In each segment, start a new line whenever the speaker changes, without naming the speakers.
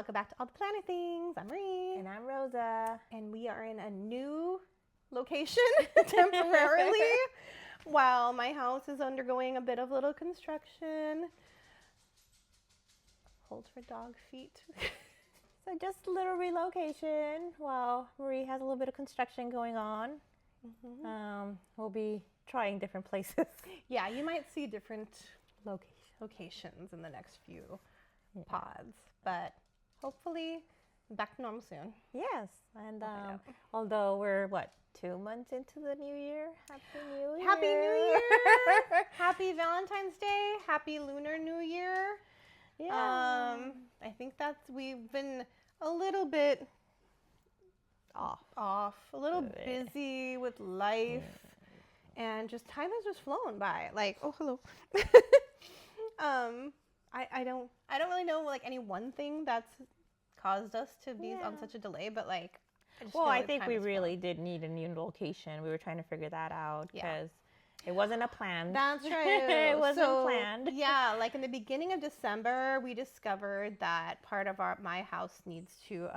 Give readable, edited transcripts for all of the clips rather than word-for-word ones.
welcome back to All the Planner Things. I'm Marie.
And I'm Rosa.
And we are in a new location temporarily while my house is undergoing a bit of little construction. Hold for dog feet.
So just a little relocation while Marie has a little bit of construction going on. We'll be trying different places.
Yeah, you might see different locations in the next few pods, but hopefully back to normal soon.
Yes, and although we're 2 months into the new year, Happy New Year!
Happy New Year! Happy Valentine's Day! Happy Lunar New Year!
Yeah.
I think we've been a little bit off, a little busy with life, and just time has just flown by. Like, oh, hello. I don't really know like any one thing that's caused us to be on such a delay, but like,
I think we really did need a new location. We were trying to figure that out because it wasn't a plan.
That's right.
It wasn't planned.
Yeah, like in the beginning of December, we discovered that part of my house needs to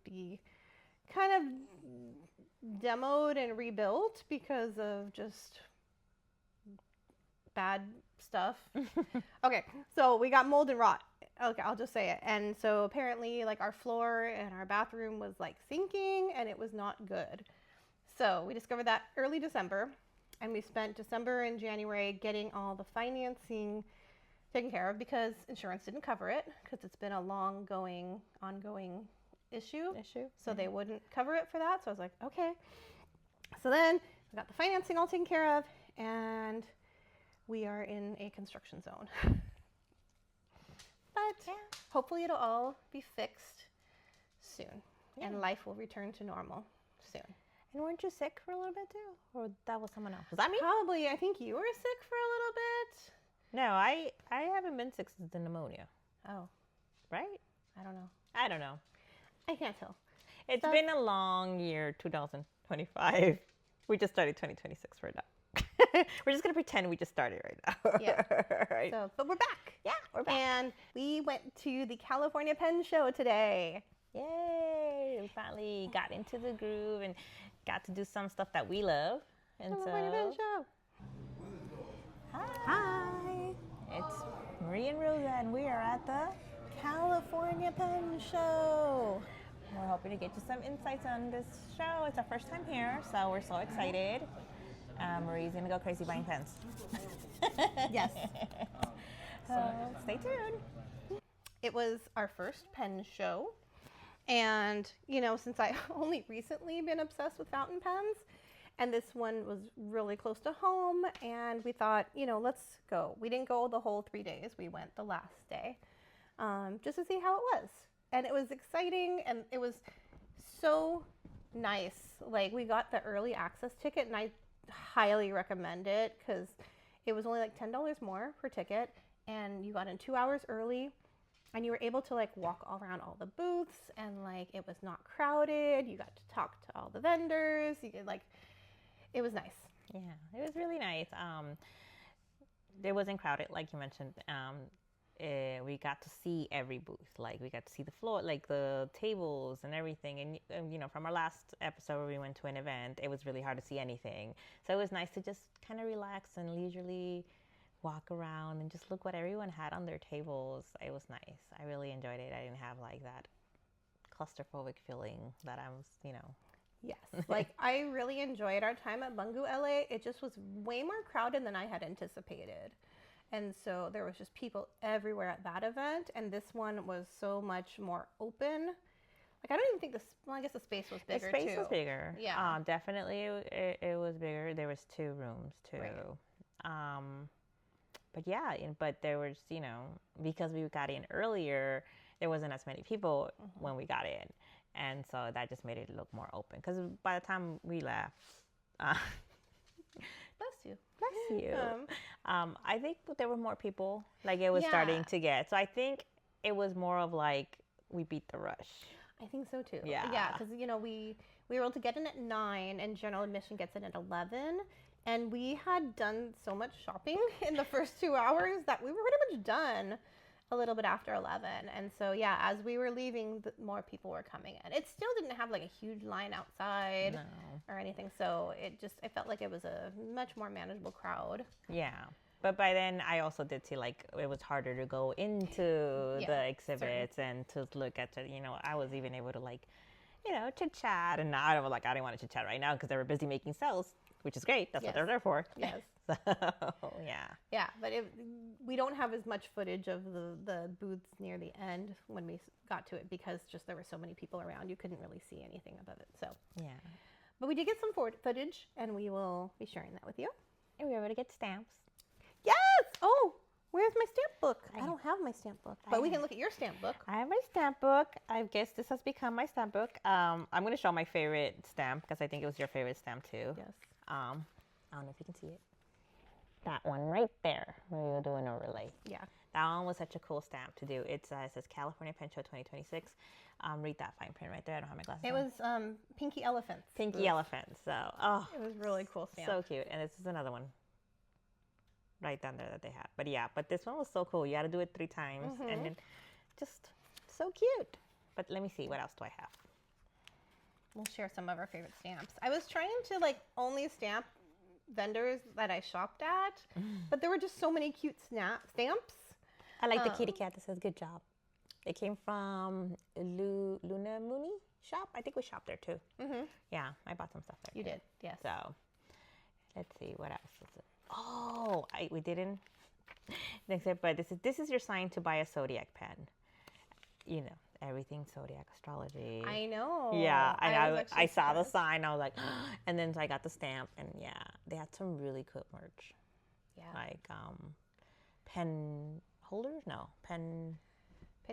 be kind of demoed and rebuilt because of just bad stuff. Okay, so we got mold and rot. Okay, I'll just say it. And so apparently like our floor and our bathroom was like sinking and it was not good. So we discovered that early December, and we spent December and January getting all the financing taken care of because insurance didn't cover it because it's been a ongoing issue. So they wouldn't cover it for that. So I was like, okay. So then we got the financing all taken care of, and we are in a construction zone. But hopefully it'll all be fixed soon, and life will return to normal soon.
And weren't you sick for a little bit too? Or that was someone else? Was that me?
Probably. I think you were sick for a little bit.
No, I haven't been sick since the pneumonia.
Oh.
Right?
I don't know.
I
can't tell.
It's been a long year, 2025. We just started 2026 for now. We're just going to pretend we just started right now.
Yeah.
Right.
So, but we're back.
Yeah, we're back.
And we went to the California Pen Show today.
Yay! We finally got into the groove and got to do some stuff that we love. And
California Pen Show.
Hi. It's Marie and Rosa, and we are at the
California Pen Show.
We're hoping to get you some insights on this show. It's our first time here, so we're so excited. Marie's gonna go crazy buying pens.
Yes.
So stay tuned.
It was our first pen show, and since I only recently been obsessed with fountain pens, and this one was really close to home, and we thought, let's go. We didn't go the whole 3 days. We went the last day, just to see how it was, and it was exciting, and it was so nice. Like, we got the early access ticket, and I highly recommend it because it was only like $10 more per ticket, and you got in 2 hours early, and you were able to like walk all around all the booths, and like it was not crowded. You got to talk to all the vendors. You could it was nice.
Yeah, it was really nice. It wasn't crowded, like you mentioned. We got to see every booth. Like, we got to see the floor, like the tables and everything. And from our last episode where we went to an event, it was really hard to see anything. So it was nice to just kind of relax and leisurely walk around and just look what everyone had on their tables. It was nice. I really enjoyed it. I didn't have like that claustrophobic feeling that I was,
Yes. Like, I really enjoyed our time at Bungu LA. It just was way more crowded than I had anticipated. And so there was just people everywhere at that event. And this one was so much more open. Like, I don't even think I guess the space was bigger too.
The space was bigger.
Yeah.
Definitely it was bigger. There was 2 rooms too. Right. But there was, because we got in earlier, there wasn't as many people when we got in. And so that just made it look more open. Because by the time we left, Bless you. I think there were more people. Like, it was starting to get. So I think it was more of like we beat the rush.
I think so too.
Yeah.
Yeah, because we were able to get in at 9, and general admission gets in at 11. And we had done so much shopping in the first 2 hours that we were pretty much done a little bit after 11. And so, yeah, as we were leaving, more people were coming in. It still didn't have like a huge line outside or anything. So I felt like it was a much more manageable crowd.
Yeah. But by then, I also did see, like, it was harder to go into the exhibits and to look at, I was even able to, like, chit-chat. And I was like, I didn't want to chit-chat right now because they were busy making sales, which is great. That's what they're there for.
Yes.
So, yeah.
Yeah, but we don't have as much footage of the booths near the end when we got to it because just there were so many people around. You couldn't really see anything above it. So,
yeah.
But we did get some footage, and we will be sharing that with you.
And we were able to get stamps.
Yes! Oh, where's my stamp book? I don't have my stamp book, but we can look at your stamp book.
I have my stamp book. I guess this has become my stamp book. I'm going to show my favorite stamp because I think it was your favorite stamp too.
Yes.
I don't know if you can see it. That one right there. We were doing overlay.
Yeah.
That one was such a cool stamp to do. It says California Pen Show 2026. Read that fine print right there. I don't have my glasses
It
on.
was Pinky Elephants.
Pinky Elephants. So,
it was really cool stamp.
So cute. And this is another one right down there that they have. But this one was so cool. You had to do it 3 times. And then just so cute. But let me see. What else do I have?
We'll share some of our favorite stamps. I was trying to like only stamp vendors that I shopped at, but there were just so many cute stamps.
I like the kitty cat that says good job. It came from Luna Mooney shop. I think we shopped there too. Yeah, I bought some stuff there.
You
too.
did, yes.
So let's see what else is it. Oh, we didn't. But this is your sign to buy a Zodiac pen. Everything Zodiac astrology.
I know.
Yeah, I saw the sign. I was like, and then I got the stamp, and yeah, they had some really cool merch.
Yeah.
Like pen holders? No, pen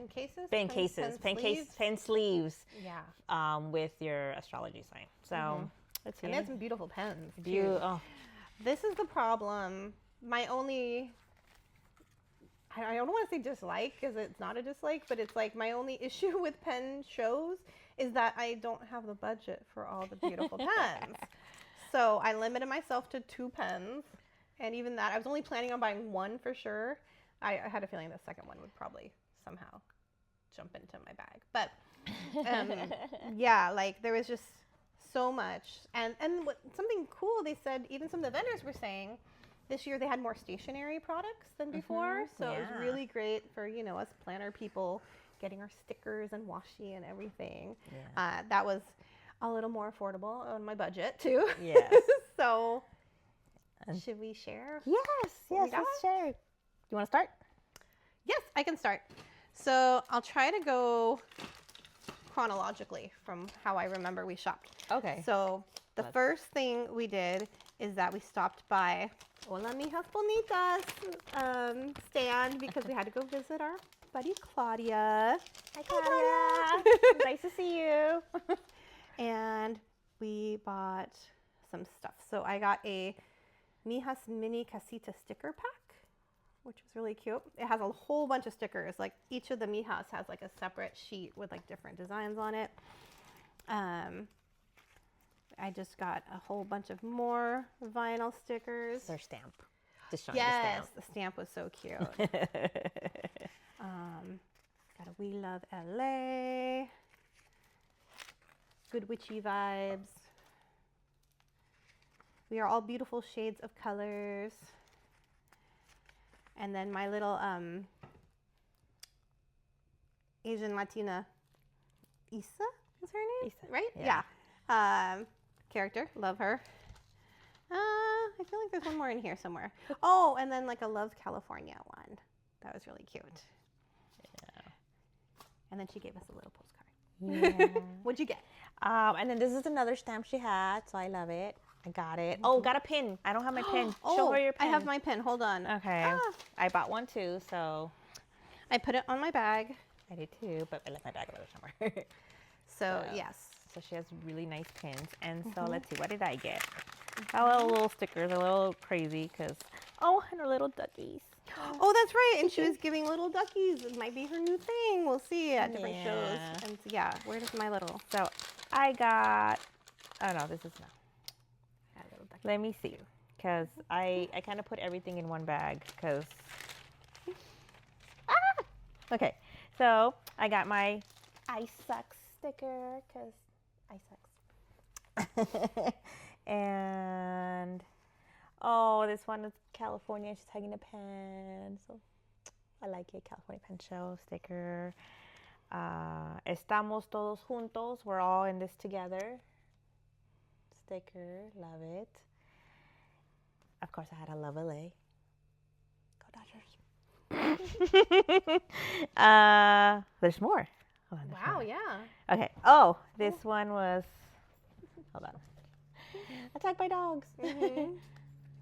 cases.
Pen sleeves.
Yeah.
With your astrology sign. So let's see.
And they had some beautiful pens.
Oh.
This is the problem. My only. I don't want to say dislike because it's not a dislike, but it's like my only issue with pen shows is that I don't have the budget for all the beautiful pens. So I limited myself to 2 pens. And even that, I was only planning on buying 1 for sure. I had a feeling the second one would probably somehow jump into my bag. But yeah, like there was just so much. And something cool they said, even some of the vendors were saying, this year they had more stationery products than before, so it was really great for us planner people getting our stickers and washi and everything. Yeah. That was a little more affordable on my budget too.
Yes.
So should we share?
Yes, let's share. You want to start?
Yes, I can start. So I'll try to go chronologically from how I remember we shopped.
Okay.
So the first thing we did is that we stopped by Hola, Mijas, Bonitas stand because we had to go visit our buddy Claudia.
Hi, Claudia. Nice to see you.
And we bought some stuff. So I got a Mijas mini casita sticker pack, which was really cute. It has a whole bunch of stickers. Like each of the Mijas has like a separate sheet with like different designs on it. I just got a whole bunch of more vinyl stickers.
Their stamp. Just showing
yes, the stamp was so cute. Got a We Love LA. Good witchy vibes. We are all beautiful shades of colors. And then my little Asian Latina Isa is her name?
Isa.
Right? Yeah. Character, love her. I feel like there's one more in here somewhere. Oh, and then like a Love California one. That was really cute.
Yeah.
And then she gave us a little postcard. Yeah. What'd you get?
And then this is another stamp she had, so I love it. I got it. Oh, got a pin. I don't have my pin. Show her your pin.
I have my pin. Hold on.
Okay. I bought one too, so.
I put it on my bag.
I did too, but I left my bag over somewhere.
So, yes.
So she has really nice pins. And so let's see, what did I get? A little stickers, a little crazy because, and her little duckies.
Oh, that's right. And she was giving little duckies. It might be her new thing. We'll see at different shows. And yeah, where does my little?
So I got, oh no, this is not. Let me see, because I kind of put everything in one bag because Okay, so I got my I Sucks sticker because I sucks. And oh, this one is California. She's hugging a pen, so I like it. California Pen Show sticker. Estamos todos juntos. We're all in this together. Sticker, love it. Of course, I had a love LA. Go Dodgers. There's more. Hold on, there's
Wow,
more.
yeah.
Okay. Oh, this one was. Hold on. Attacked by dogs.
Mm-hmm.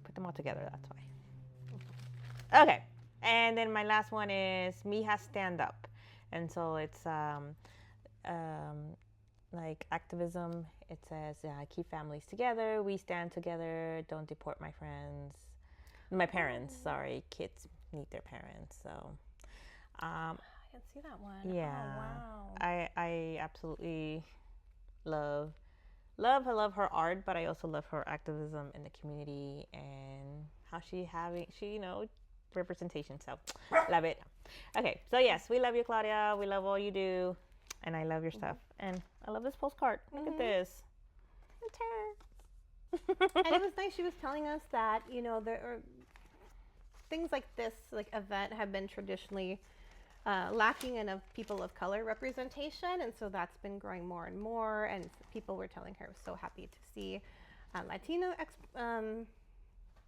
Put them all together. That's why. Okay. And then my last one is Mijas Stand Up, and so it's like activism. It says keep families together. We stand together. Don't deport my friends. My parents. Sorry, kids need their parents. So.
I didn't see that one.
Yeah.
Oh, wow.
I absolutely love her art, but I also love her activism in the community and how she representation. So love it. Okay, so yes, we love you, Claudia. We love all you do, and I love your stuff. And I love this postcard. Look at this. It's her.
And it was nice. She was telling us that there are things like this, like event, have been traditionally lacking in of people of color representation, and so that's been growing more and more. And people were telling her so happy to see Latino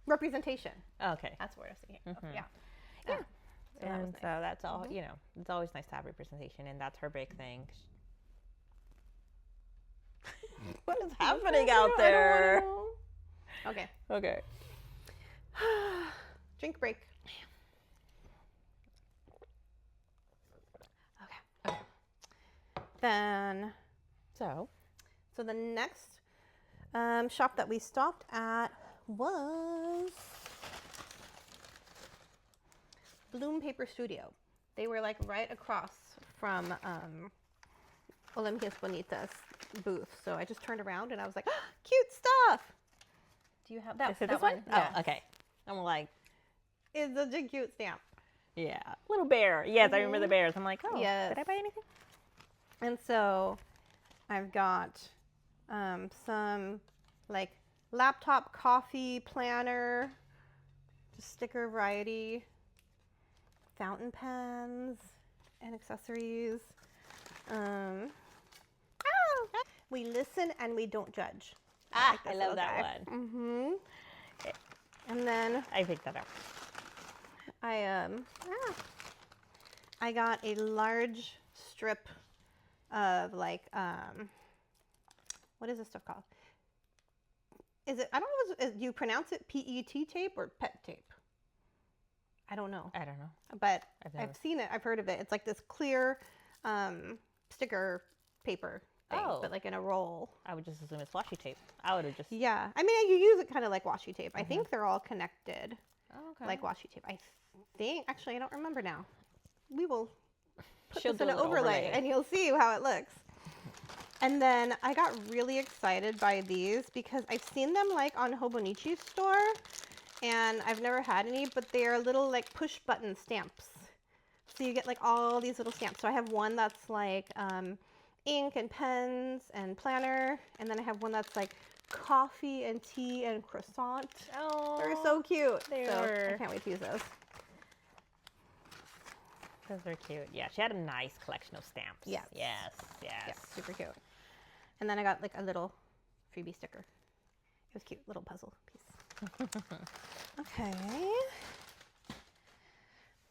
representation.
Okay.
That's what I was thinking.
Mhm.
Yeah.
Yeah.
So that was nice.
So that's all. It's always nice to have representation, and that's her big thing. What is happening out there?
I don't wanna know. Okay.
Okay.
Drink break. Okay. Then,
So
the next shop that we stopped at was Bloom Paper Studio. They were like right across from Olympias Bonitas booth. So I just turned around and I was like, oh, cute stuff. Do you have that?
is it
that
this one?
Yes.
Oh, okay. I'm like,
It's such a cute stamp.
yeah, little bear. Yes, I remember the bears. I'm like, oh,
Yes.
did I buy anything?
And so I've got some like laptop coffee planner, just sticker variety, fountain pens and accessories. We listen and we don't judge.
I love that one.
Mm-hmm. And then
I picked that up.
I got a large strip of like what is this stuff called? Is it? I don't know. Do you pronounce it PET tape or PET tape? I don't know.
I don't know.
But
never-
I've seen it. I've heard of it. It's like this clear sticker paper thing, but like in a roll.
I would just assume it's washi tape. I would have just.
Yeah. I mean, you use it kind of like washi tape. I think they're all connected.
Oh, okay.
Like washi tape. I think. Actually, I don't remember now. We will put
She'll
this in
do
an
an
overlay,
overlay.
and you'll see how it looks. And then I got really excited by these because I've seen them like on Hobonichi's store, and I've never had any, but they are little like push button stamps. So you get like all these little stamps. So I have one that's like ink and pens and planner, and then I have one that's like coffee and tea and croissant.
Oh,
They're so cute.
they
so
are.
I can't wait to use those.
Those are cute. Yeah, she had a nice collection of stamps.
Yes.
Yes. Yes.
Yeah, super cute. And then I got like a little freebie sticker. It was cute, little puzzle piece. Okay.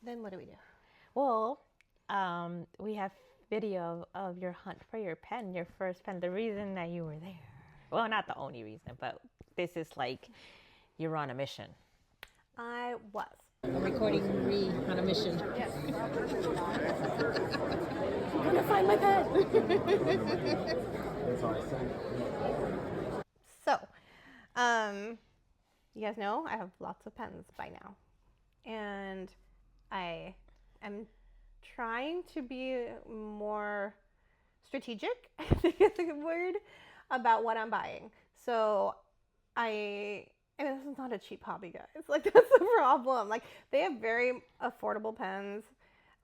Then what do we do?
Well, we have video of your hunt for your pen, your first pen, the reason that you were there. Well, not the only reason, but this is like you're on a mission.
I was.
A recording on a mission.
Yes.
I'm gonna find my pen.
So, you guys know I have lots of pens by now. And I am trying to be more strategic, I think is a good word, about what I'm buying. So I mean, this is not a cheap hobby, guys. Like, that's the problem. Like, they have very affordable pens.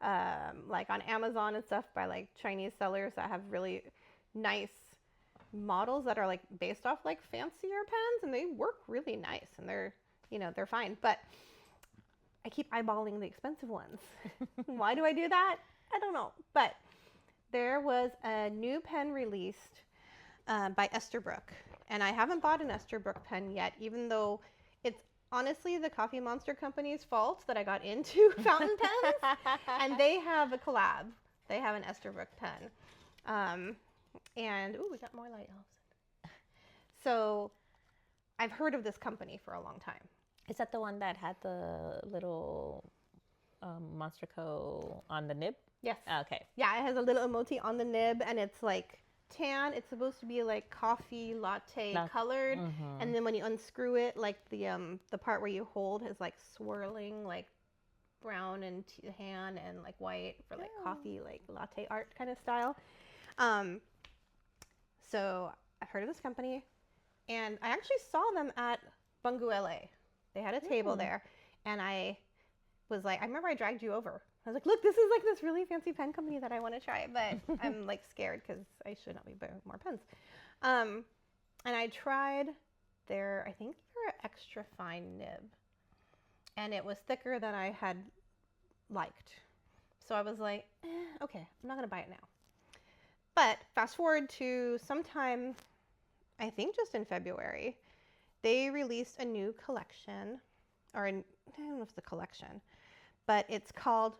like on Amazon and stuff by like Chinese sellers that have really nice models that are like based off like fancier pens, and they work really nice, and they're, you know, they're fine. But I keep eyeballing the expensive ones. Why do I do that? I don't know. But there was a new pen released by Esterbrook, and I haven't bought an Esterbrook pen yet, even though it's honestly the Coffee Monster Company's fault that I got into fountain pens. And they have a collab. They have an Esterbrook pen. And, ooh, we got more light all of a sudden. So I've heard of this company for a long time.
Is that the one that had the little Monster Co. on the nib?
Yes.
Okay.
Yeah, it has a little emoji on the nib, and it's like tan. It's supposed to be like coffee latte colored.
Mm-hmm.
And then when you unscrew it, like the part where you hold is like swirling, like brown and tan and like white for like coffee, like latte art kind of style. So I've heard of this company, and I actually saw them at Dromgoole LA. They had a table there, and I was like, I remember I dragged you over. I was like, look, this is like this really fancy pen company that I want to try, but I'm like scared because I should not be buying more pens. And I tried their, I think their extra fine nib, and it was thicker than I had liked. So I was like, okay, I'm not going to buy it now. But fast forward to sometime, I think just in February, they released a new collection, or I don't know if it's a collection, but it's called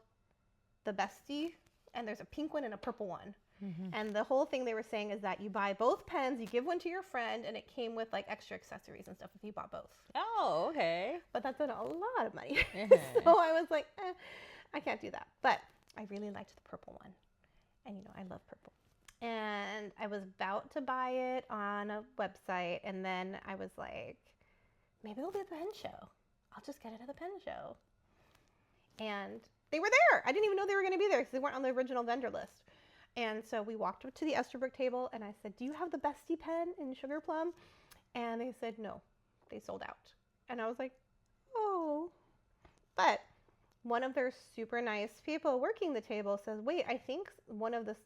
The Bestie, and there's a pink one and a purple one. Mm-hmm. And the whole thing they were saying is that you buy both pens, you give one to your friend, and it came with like extra accessories and stuff if you bought both.
Oh, okay.
But that's a lot of money. So I was like, I can't do that. But I really liked the purple one. And you know, I love purple. And I was about to buy it on a website, and then I was like, maybe they'll be at the pen show. I'll just get it at the pen show. And they were there. I didn't even know they were going to be there because they weren't on the original vendor list. And so we walked up to the Esterbrook table, and I said, do you have the Bestie pen in Sugar Plum? And they said, no, they sold out. And I was like, oh. But one of their super nice people working the table says, wait, I think one of the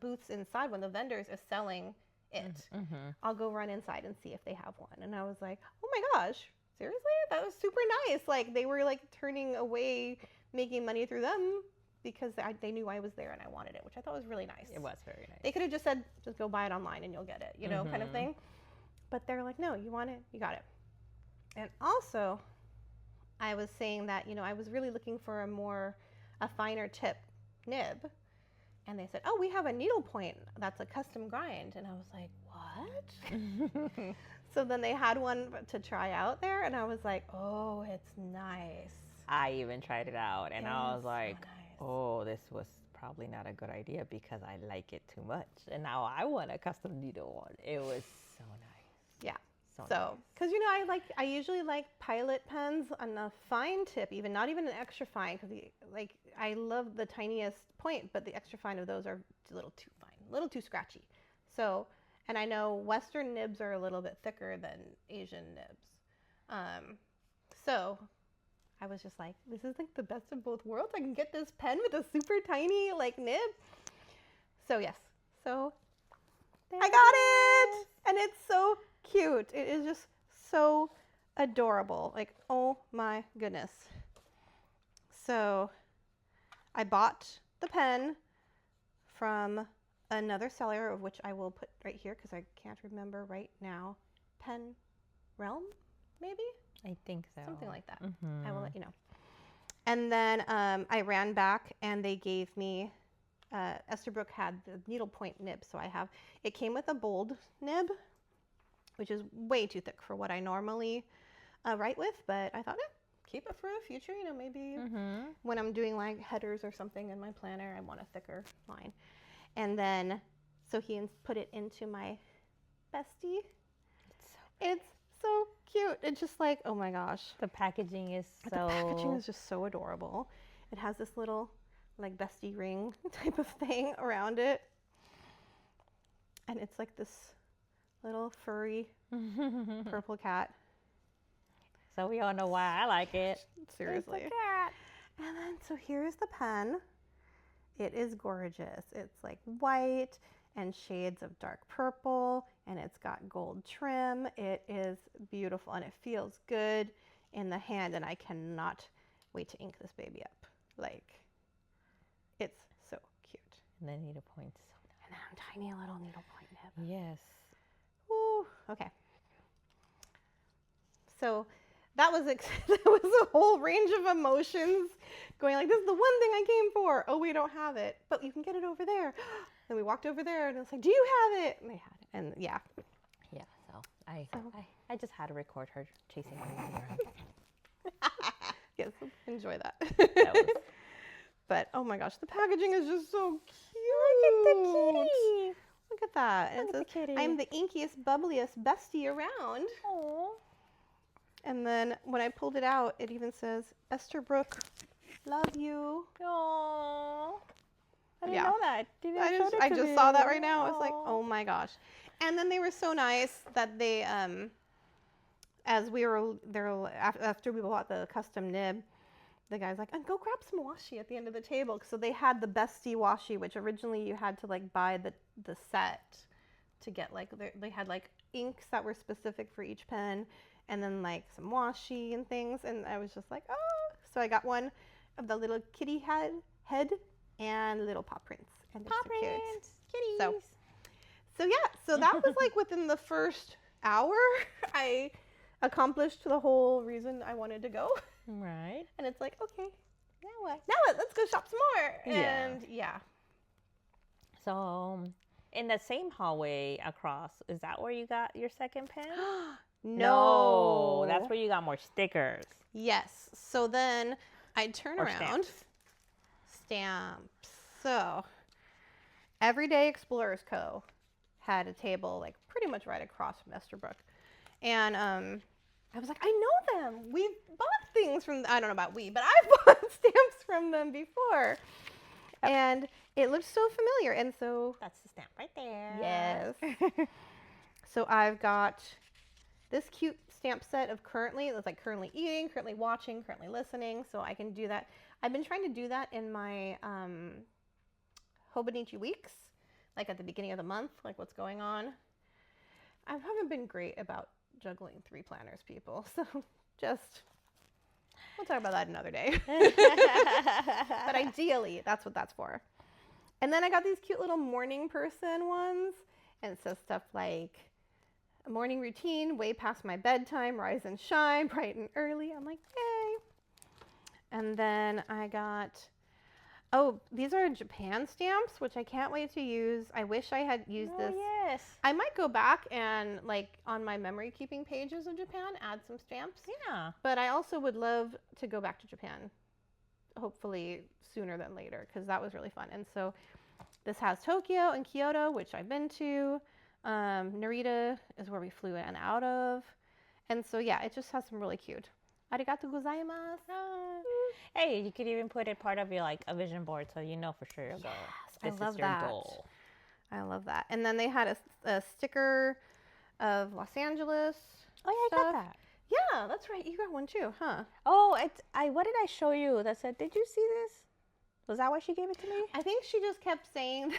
booths inside, one of the vendors is selling it. Mm-hmm. I'll go run inside and see if they have one. And I was like, oh my gosh, seriously? That was super nice. Like they were like turning away making money through them because they knew I was there and I wanted it, which I thought was really nice.
It was very nice.
They could have just said, just go buy it online and you'll get it, you know, kind of thing. But they're like, no, you want it, you got it. And also, I was saying that, you know, I was really looking for a finer tip nib. And they said, oh, we have a needlepoint that's a custom grind. And I was like, what? So then they had one to try out there. And I was like, oh, it's nice.
I even tried it out. And I was like,
so nice.
Oh, this was probably not a good idea because I like it too much. And now I want a custom needle one. It was so nice.
Yeah.
So
So,
nice.
because, you know, I usually like pilot pens on a fine tip, not even an extra fine, because I love the tiniest point, but the extra fine of those are a little too fine, a little too scratchy. So, and I know Western nibs are a little bit thicker than Asian nibs. So I was just like, this is like the best of both worlds. I can get this pen with a super tiny like nib. So yes, so I got it, and it's so cute. It is just so adorable. Like, oh my goodness. So I bought the pen from another seller, of which I will put right here because I can't remember right now. Pen Realm, maybe?
I think so.
Something like that.
Mm-hmm.
I will let you know. And then I ran back and they gave me, Esterbrook had the needlepoint nib. So it came with a bold nib, which is way too thick for what I normally write with. But I thought, keep it for a future, you know, maybe when I'm doing like headers or something in my planner, I want a thicker line. And then, so he put it into my Bestie. It's so cute. It's just like, oh my gosh.
The packaging is
The packaging is just so adorable. It has this little like Bestie ring type of thing around it. And it's like this little furry purple cat.
So we all know why I like it.
Seriously.
It's a cat.
And then, so here's the pen. It is gorgeous. It's like white and shades of dark purple, and it's got gold trim. It is beautiful, and it feels good in the hand, and I cannot wait to ink this baby up. Like, it's so cute.
And the needle point's so
And then tiny little needle point nib.
Yes.
Woo. Okay. So that was that was a whole range of emotions going like, this is the one thing I came for. Oh, we don't have it, but you can get it over there. Then we walked over there and it's like, do you have it? And they had it. And yeah.
Yeah, so I just had to record her chasing me around.
Yes, enjoy that.
That was...
But oh my gosh, the packaging is just so cute.
Look at the kitty.
Look at that. And
Look
it
at the
says,
kitty.
I'm the inkiest, bubbliest bestie around.
Aww.
And then when I pulled it out, it even says, Esterbrook, love you.
Aww. I didn't
Yeah.
know that.
I just saw that right now. I was like, oh my gosh. And then they were so nice that they, as we were there, after we bought the custom nib, the guy's like, and go grab some washi at the end of the table. So they had the bestie washi, which originally you had to like buy the set to get like, they had like inks that were specific for each pen, and then like some washi and things. And I was just like, oh. So I got one of the little kitty head and little paw prints. And they're
Paw
so cute.
prints. Kitties.
So yeah, so that was like within the first hour, I accomplished the whole reason I wanted to go.
Right.
And it's like, okay,
Now what?
now what? Let's go shop some more.
Yeah.
And yeah.
So, in the same hallway across, is that where you got your second pen?
No.
That's where you got more stickers.
Yes. So then I'd turn
Or
around.
stamps.
Stamps. So Everyday Explorers Co. had a table like pretty much right across from Esterbrook. And I was like, I know them. We've bought things from, I don't know about we, but I've bought stamps from them before. And it looked so familiar. And so,
That's the stamp right there.
yes. So I've got this cute stamp set of currently, it's like currently eating, currently watching, currently listening. So I can do that. I've been trying to do that in my Hobonichi weeks, like at the beginning of the month, like what's going on. I haven't been great about juggling 3 planners, people. So just, we'll talk about that another day. But ideally, that's what that's for. And then I got these cute little morning person ones. And it says stuff like, a morning routine, way past my bedtime, rise and shine, bright and early. I'm like, yay. And then I got, oh, these are Japan stamps, which I can't wait to use. I wish I had used this.
Yes.
I might go back and like on my memory keeping pages of Japan, add some stamps.
Yeah.
But I also would love to go back to Japan, hopefully sooner than later, because that was really fun. And so this has Tokyo and Kyoto, which I've been to. Narita is where we flew in and out of. And so yeah, it just has some really cute. Arigato gozaimasu.
Hey, you could even put it part of your like a vision board, so you know for sure you'll go.
I
This
love
is your
that.
goal.
I love that. And then they had a sticker of Los Angeles.
Oh yeah, I got
stuff.
that.
Yeah, that's right. You got one too, huh?
Oh, what did I show you that said, did you see this? Was that why she gave it to me?
I think she just kept saying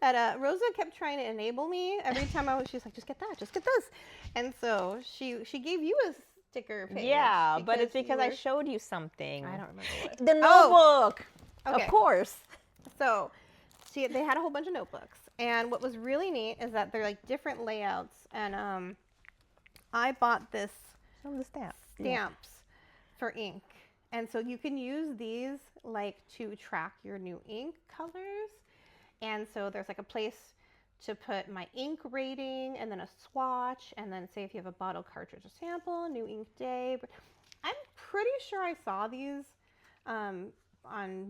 that Rosa kept trying to enable me every time she's like, just get that, just get this. And so she gave you a sticker page.
Yeah, but it's
you
because I
were-
showed you something.
I don't remember what.
The
Oh,
notebook.
okay.
Of course.
So they had a whole bunch of notebooks. And what was really neat is that they're like different layouts. And I bought this
Oh, the stamp.
stamps for ink. And so you can use these like to track your new ink colors. And so there's like a place to put my ink rating and then a swatch, and then say if you have a bottle, cartridge, or sample, new ink day. But I'm pretty sure I saw these on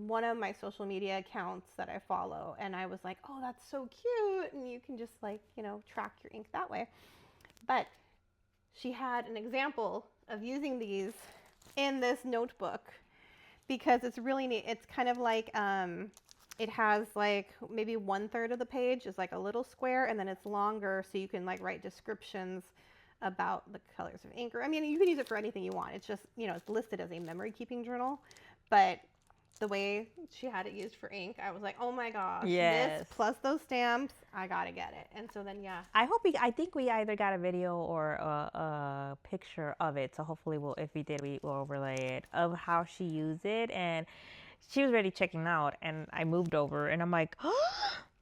one of my social media accounts that I follow, and I was like, oh, that's so cute. And you can just like, you know, track your ink that way. But she had an example of using these in this notebook because it's really neat. It's kind of like, it has like maybe 1/3 of the page is like a little square, and then it's longer so you can like write descriptions about the colors of ink. Or I mean, you can use it for anything you want. It's just, you know, it's listed as a memory keeping journal, But the way she had it used for ink, I was like, oh my gosh,
Yes.
this plus those stamps, I gotta get it. And so then, yeah.
I think we either got a video or a picture of it. So hopefully if we did, we will overlay it of how she used it. And she was already checking out, and I moved over and I'm like,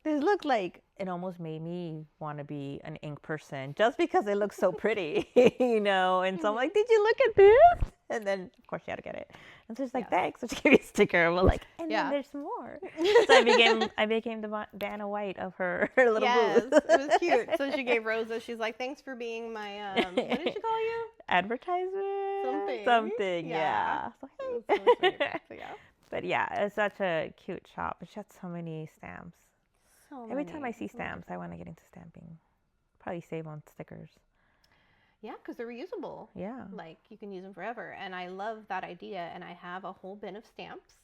this looked like, it almost made me want to be an ink person just because it looks so pretty, you know? And so I'm like, did you look at this? And then, of course, she had to get it. And so she's like, thanks. So she gave me a sticker. I'm like, and then there's more. So I became the Vanna White of her little booth.
Yes, it was cute. So she gave Rosa, she's like, thanks for being my, what did she call you?
Advertisement? Something, yeah. So, hey.
It was so sweet. So, yeah.
But yeah, it's such a cute shop. She had so many stamps. Every time I see stamps, I want to get into stamping. Probably save on stickers.
Yeah, because they're reusable.
Yeah.
Like, you can use them forever. And I love that idea. And I have a whole bin of stamps.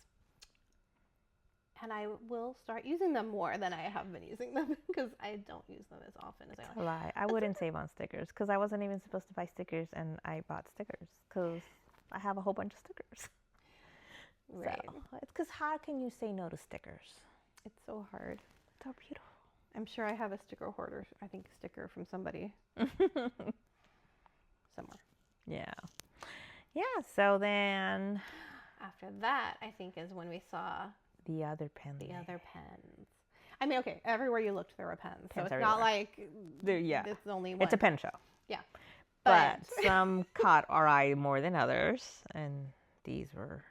And I will start using them more than I have been using them because I don't use them as often as I want.
A lie. I wouldn't save on stickers because I wasn't even supposed to buy stickers, and I bought stickers because I have a whole bunch of stickers.
Right.
So, it's because how can you say no to stickers?
It's so hard.
So beautiful.
I'm sure I have a sticker hoarder, I think sticker from somebody somewhere.
Yeah. Yeah, so then
After that, I think is when we saw
the other pen.
the other pens. I mean, okay, everywhere you looked, there were pens. So it's
everywhere.
not like
Yeah.
it's only one.
It's a pen show.
Yeah.
But some caught our eye more than others, and these were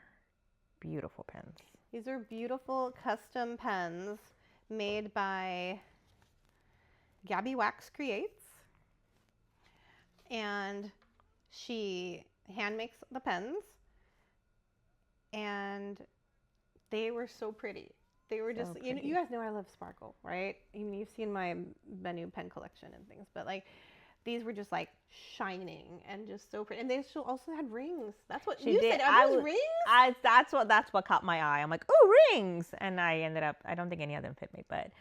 beautiful pens.
These are beautiful custom pens made by Gabby Wax Creates. And she hand makes the pens. And they were so pretty. They were just, you guys know I love sparkle, right? I mean, you've seen my menu pen collection and things, but like these were just like shining and just so pretty. And they also had rings. That's what you said. Are those rings?
That's what caught my eye. I'm like, oh, rings. And I ended up, I don't think any of them fit me, but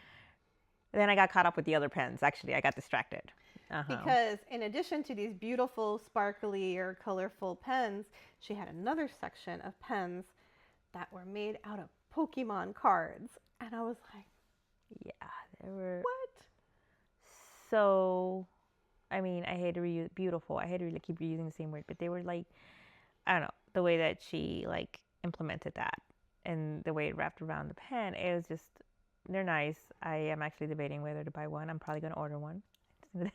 then I got caught up with the other pens. Actually, I got distracted.
Because in addition to these beautiful, sparkly or colorful pens, she had another section of pens that were made out of Pokemon cards. And I was like,
yeah, they were
what?
So, I mean, I hate to reuse beautiful. I hate to really keep reusing the same word, but they were like, I don't know, the way that she like implemented that and the way it wrapped around the pen, it was just, they're nice. I am actually debating whether to buy one. I'm probably going to order one. And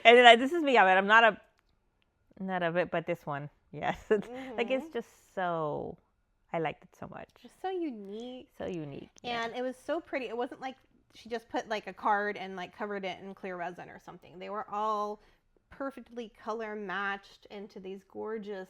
then this is me. I mean, I'm not a bit, but this one, yes. Like, it's just so, I liked it so much.
Just so unique.
So unique.
And it was so pretty. It wasn't like she just put like a card and like covered it in clear resin or something. They were all perfectly color matched into these gorgeous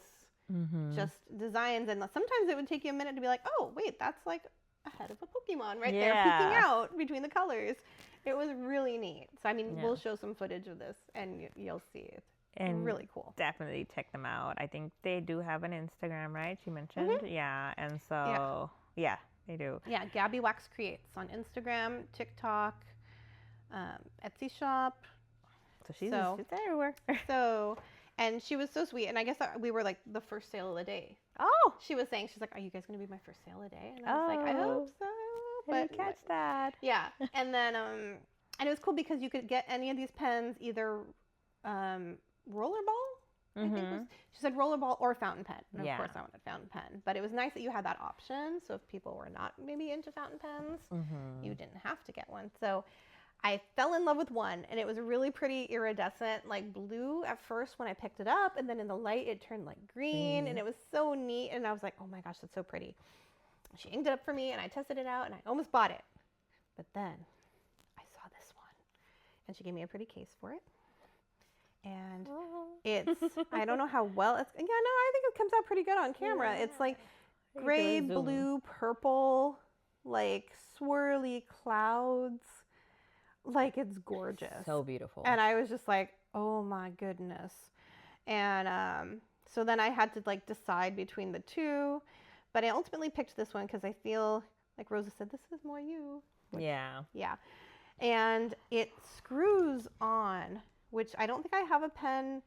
just designs. And sometimes it would take you a minute to be like, oh, wait, that's like a head of a Pokemon right there peeking out between the colors. It was really neat. So, I mean, we'll show some footage of this and you'll see it. And really cool.
Definitely check them out. I think they do have an Instagram, right? She mentioned. Yeah. And so, yeah, they do.
Yeah, Gabby Wax Creates on Instagram, TikTok, Etsy shop.
So she's everywhere.
And she was so sweet. And I guess we were like the first sale of the day.
Oh.
She was saying, she's like, are you guys going to be my first sale of the day? And I was like, I hope so.
I didn't catch that.
Yeah. And then, and it was cool because you could get any of these pens, either rollerball, I think she said rollerball or fountain pen. And of course I wanted fountain pen. But it was nice that you had that option. So if people were not maybe into fountain pens, you didn't have to get one. So I fell in love with one, and it was a really pretty iridescent, like blue at first when I picked it up. And then in the light, it turned like green, and it was so neat. And I was like, oh my gosh, that's so pretty. She inked it up for me, and I tested it out, and I almost bought it. But then I saw this one, and she gave me a pretty case for it. And it's, I don't know how well it's, I think it comes out pretty good on camera. It's like gray, blue, purple, like swirly clouds. Like, it's gorgeous.
So beautiful.
And I was just like, oh my goodness. And so then I had to like decide between the two. But I ultimately picked this one because I feel, like Rosa said, this is more you.
Yeah.
And it screws on, which I don't think I have a pen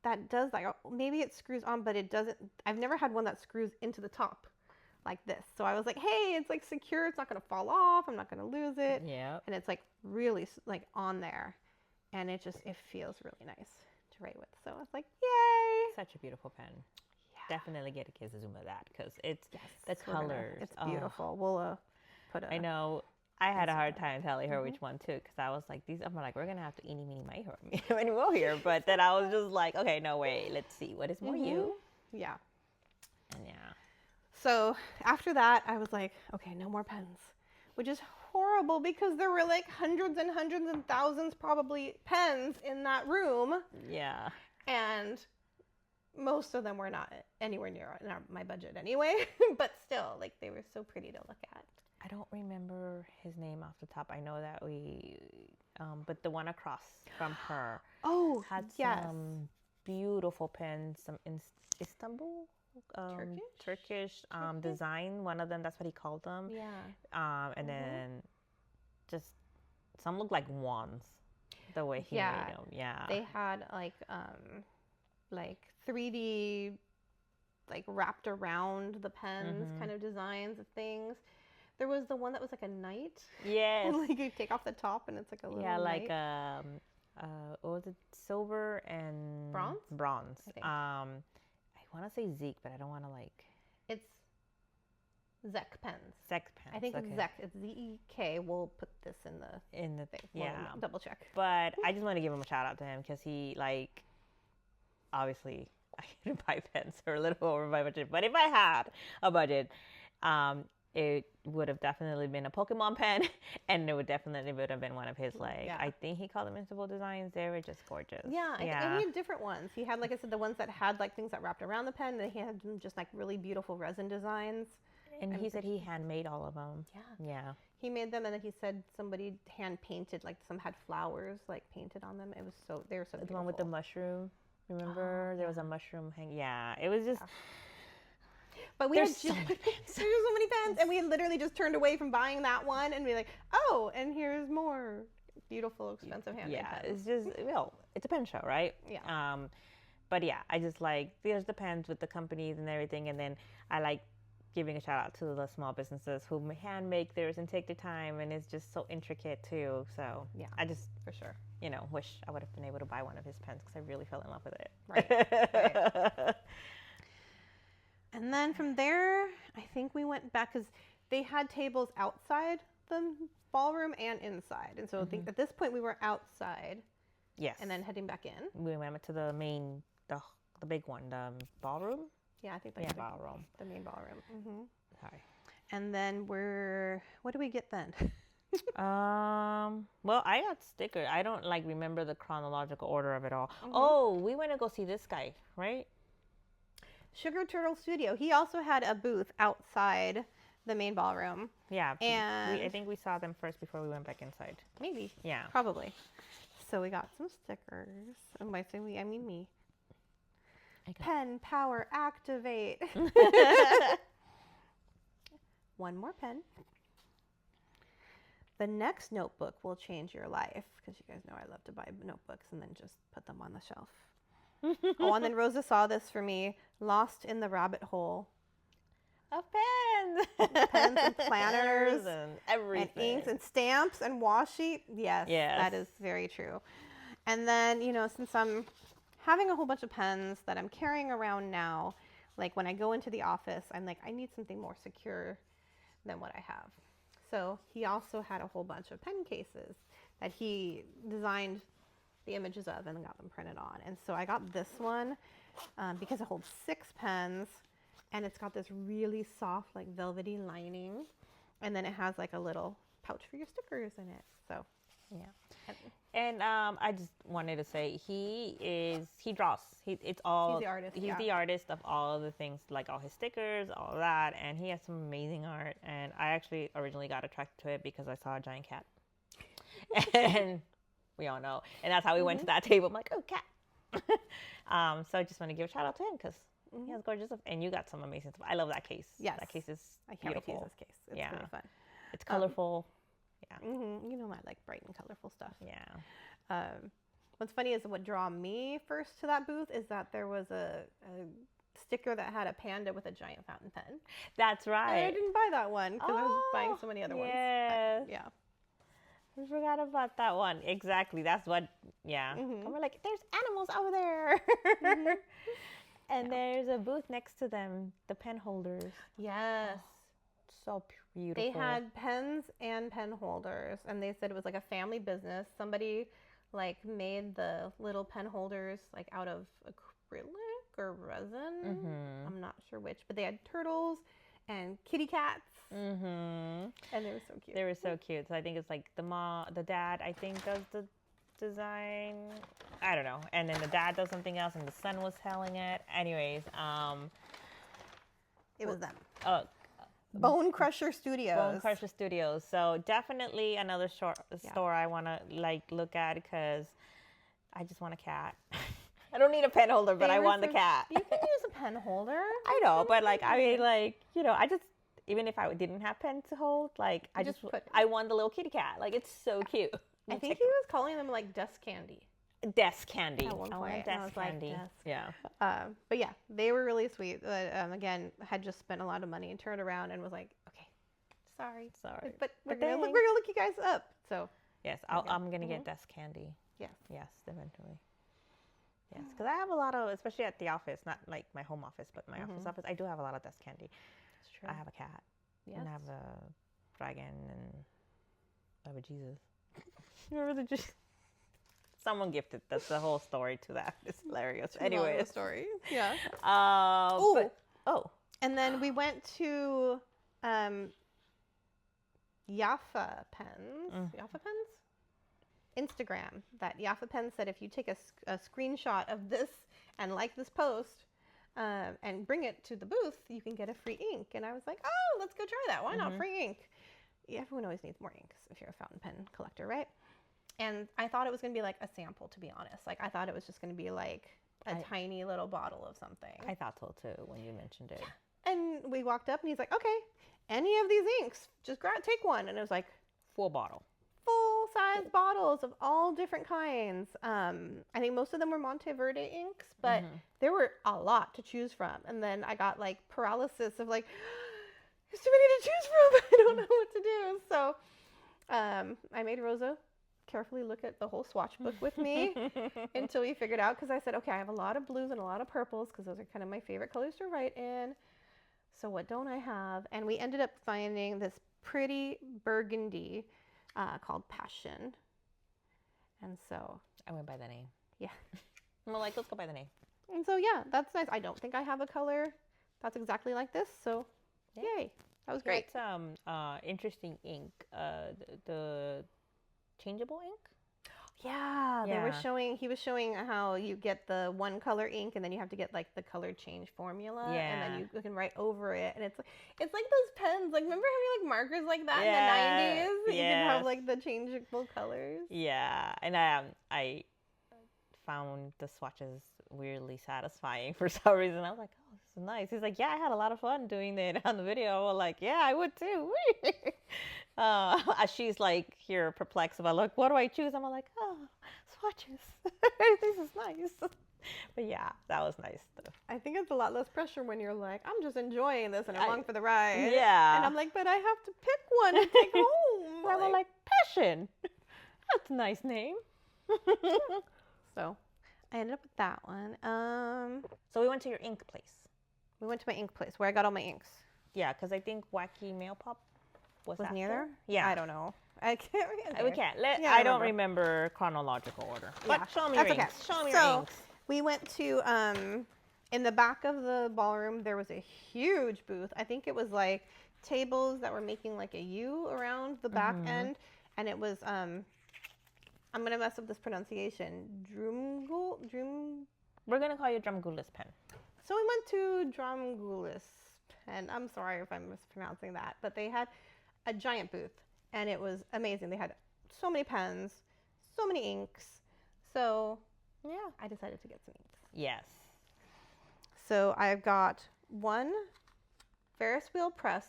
that does that. Maybe it screws on, but it doesn't. I've never had one that screws into the top. like this. So I was like, hey, it's like secure. It's not going to fall off. I'm not going to lose it.
Yeah.
And it's like really like on there. And it feels really nice to write with. So I was like, yay.
Such a beautiful pen.
Yeah.
Definitely get a case of Zoom of that because it's the
we're gonna-
colors.
It's beautiful. We'll put a.
I know. I had a hard time telling her
Mhm.
which one too because I was like, I'm like, we're gonna have to eeny, meeny, miny her anymore here. But then I was just like, okay, no way. Let's see what is more you.
Yeah.
And yeah.
So after that, I was like, okay, no more pens, which is horrible because there were like hundreds and hundreds and thousands probably pens in that room.
Yeah.
And most of them were not anywhere near my budget anyway, but still, like they were so pretty to look at.
I don't remember his name off the top. I know that but the one across from her had some beautiful pens, some in Istanbul, Turkish design. One of them, that's what he called them.
Yeah.
And then just some look like wands, the way he made them. Yeah.
They had like 3D, like wrapped around the pens kind of designs of things. There was the one that was like a knight.
Yes.
And like you take off the top and it's like a little
like
knight.
what was it? Silver and
Bronze?
Bronze.
I think.
I want to say Zeke, but I don't want to like.
It's Zek Pens.
Zek Pens.
I think it's Zek. It's ZEK. We'll put this in the
thing.
We'll
Yeah.
double check.
But I just want to give him a shout out to him because he like, obviously I didn't buy pens or a little over my budget, but if I had a budget, it would have definitely been a Pokemon pen, and it would have been one of his, like, I think he called them Invincible designs. They were just gorgeous.
Yeah, and he had different ones. He had, like I said, the ones that had, like, things that wrapped around the pen, and he had just, like, really beautiful resin desigins.
And he said he handmade all of them.
Yeah.
Yeah.
He made them, and then he said somebody hand-painted, like, some had flowers, like, painted on them. They were so beautiful.
The one with the mushroom, remember? There was a mushroom hang. Yeah, it was just...
But we
There's
had
so many pens.
There's so many pens, and we literally just turned away from buying that one and be like, oh, and here's more beautiful, expensive handmade pens.
It's just, it's a pen show, right?
Yeah.
But yeah, I just like, there's the pens with the companies and everything, and then I like giving a shout out to the small businesses who hand make theirs and take the time, and it's just so intricate too. So
yeah,
I just,
for sure,
wish I would have been able to buy one of his pens because I really fell in love with it.
Right. And then from there, I think we went back because they had tables outside the ballroom and inside. And so I think at this point we were outside.
Yes.
And then heading back in.
We went to the main, the big one, the ballroom.
Yeah, I think that's
ballroom.
The main ballroom. Mm-hmm.
Sorry.
And then what do we get then?
Well, I got stickers. I don't remember the chronological order of it all. Oh, we went to go see this guy, right?
Sugar Turtle Studio. He also had a booth outside the main ballroom.
Yeah.
And
I think we saw them first before we went back inside.
Maybe.
Yeah.
Probably. So we got some stickers. And by saying we, I mean me. Pen power activate. One more pen. The next notebook will change your life, because you guys know I love to buy notebooks and then just put them on the shelf. Oh, and then Rosa saw this for me, Lost in the Rabbit Hole.
Of pens.
Pens and planners.
And everything.
And inks and stamps and washi. Yes, that is very true. And then, since I'm having a whole bunch of pens that I'm carrying around now, like when I go into the office, I'm like, I need something more secure than what I have. So he also had a whole bunch of pen cases that he designed the images of and got them printed on. And so I got this one because it holds 6 pens, and it's got this really soft, like velvety lining, and then it has like a little pouch for your stickers in it. So
yeah. And I just wanted to say he draws. He's the artist. He's the artist of all of the things, like all his stickers, all of that, and he has some amazing art. And I actually originally got attracted to it because I saw a giant cat, and we all know, and that's how we went to that table. I'm like, oh, cat. So I just want to give a shout out to him because he has gorgeous stuff, and you got some amazing stuff. I love that case.
Yes,
that case is
I can't
beautiful.
wait to use this case. It's really fun.
It's colorful.
Yeah. You know, I like bright and colorful stuff.
Yeah.
What's funny is what drew me first to that booth is that there was a sticker that had a panda with a giant fountain pen.
That's
And I
right.
didn't buy that one because I was buying so many other ones.
Yes.
But, yeah.
We forgot about that one. Exactly. That's what, yeah.
Mhm.
And we're like, there's animals over there.
Mhm.
And there's a booth next to them, the pen holders.
Yes.
So beautiful.
They had pens and pen holders, and they said it was like a family business. Somebody like made the little pen holders like out of acrylic or resin.
Mm-hmm.
I'm not sure which, but they had turtles and kitty cats,
Mm-hmm.
and they were so cute.
They were so cute. So I think it's like the dad, I think, does the design. I don't know. And then the dad does something else, and the son was selling it. Anyways,
It was them.
oh,
Bone Crusher Studios.
Bone Crusher Studios. So definitely another store I want to like look at because I just want a cat. I don't need a pen holder, but I want the cat.
You can use a pen holder.
I know, but like I mean, like I just even if I didn't have pen to hold, like I want the little kitty cat. Like it's so cute.
I think he was calling them like desk candy.
Desk candy.
At one
I
point,
want
and I
desk
was like,
candy.
desk.
Yeah.
But yeah, they were really sweet. Again, had just spent a lot of money and turned around and was like, okay, sorry. But we're gonna look you guys up. So
yes, I'm gonna get desk candy.
Yes.
Yes, eventually. Yes, because I have a lot of, especially at the office, not like my home office, but my office, I do have a lot of desk candy.
That's true.
I have a cat.
Yes.
And I have a dragon and I have a Jesus. Remember the Jesus? Someone gifted. That's the whole story to that. It's hilarious. Anyway,
story. Yeah. And then we went to Jaffa Pens. Jaffa Pens? Instagram. That Jaffa Pens said if you take a screenshot of this and like this post and bring it to the booth, you can get a free ink. And I was like, oh, let's go try that. Why not? Free ink. Yeah, everyone always needs more inks if you're a fountain pen collector, right? And I thought it was going to be like a sample, to be honest. Like I thought it was just going to be like a tiny little bottle of something.
I thought so too when you mentioned it.
And we walked up and he's like, okay, any of these inks, just take one. And it was like
full bottle.
Full-size bottles of all different kinds. I think most of them were Monteverde inks, but there were a lot to choose from. And then I got like paralysis of like, there's too many to choose from. I don't know what to do. So I made Rosa carefully look at the whole swatch book with me until we figured out, because I said, okay, I have a lot of blues and a lot of purples because those are kind of my favorite colors to write in. So what don't I have? And we ended up finding this pretty burgundy called Passion. And so
I went by the name.
Yeah.
I'm like, let's go by the name.
And so yeah, that's nice. I don't think I have a color that's exactly like this. So yay. That was great.
It's interesting ink. The changeable ink?
Yeah, he was showing how you get the one color ink and then you have to get like the color change formula and then you can write over it, and it's like those pens, like remember having like markers like that in the 90s that you could have like the changeable colors.
Yeah, and I found the swatches weirdly satisfying for some reason. I was like, oh, this is nice. He's like, yeah, I had a lot of fun doing it on the video. I was like, yeah, I would too. She's like here perplexed about like, what do I choose? I'm like, oh, swatches. This is nice. But yeah, that was nice though.
I think it's a lot less pressure when you're like, I'm just enjoying this and I'm along for the ride.
Yeah.
And I'm like, but I have to pick one to take home.
And I'm like, Passion. That's a nice name.
So I ended up with that one.
So we went to your ink place.
We went to my ink place where I got all my inks.
Yeah, because I think Wacky Mail Pop was
near there.
Yeah,
I don't know. I can't remember.
We can't. I don't remember chronological order. But show me your inks. Okay. Show me your inks.
We went to in the back of the ballroom. There was a huge booth. I think it was like tables that were making like a U around the back end, and it was I'm gonna mess up this pronunciation. Dromgoole.
We're gonna call you Dromgoole's pen.
So we went to Dromgoole's pen. I'm sorry if I'm mispronouncing that, but they had a giant booth, and it was amazing. They had so many pens, so many inks. So yeah, I decided to get some inks.
Yes.
So I've got one Ferris wheel press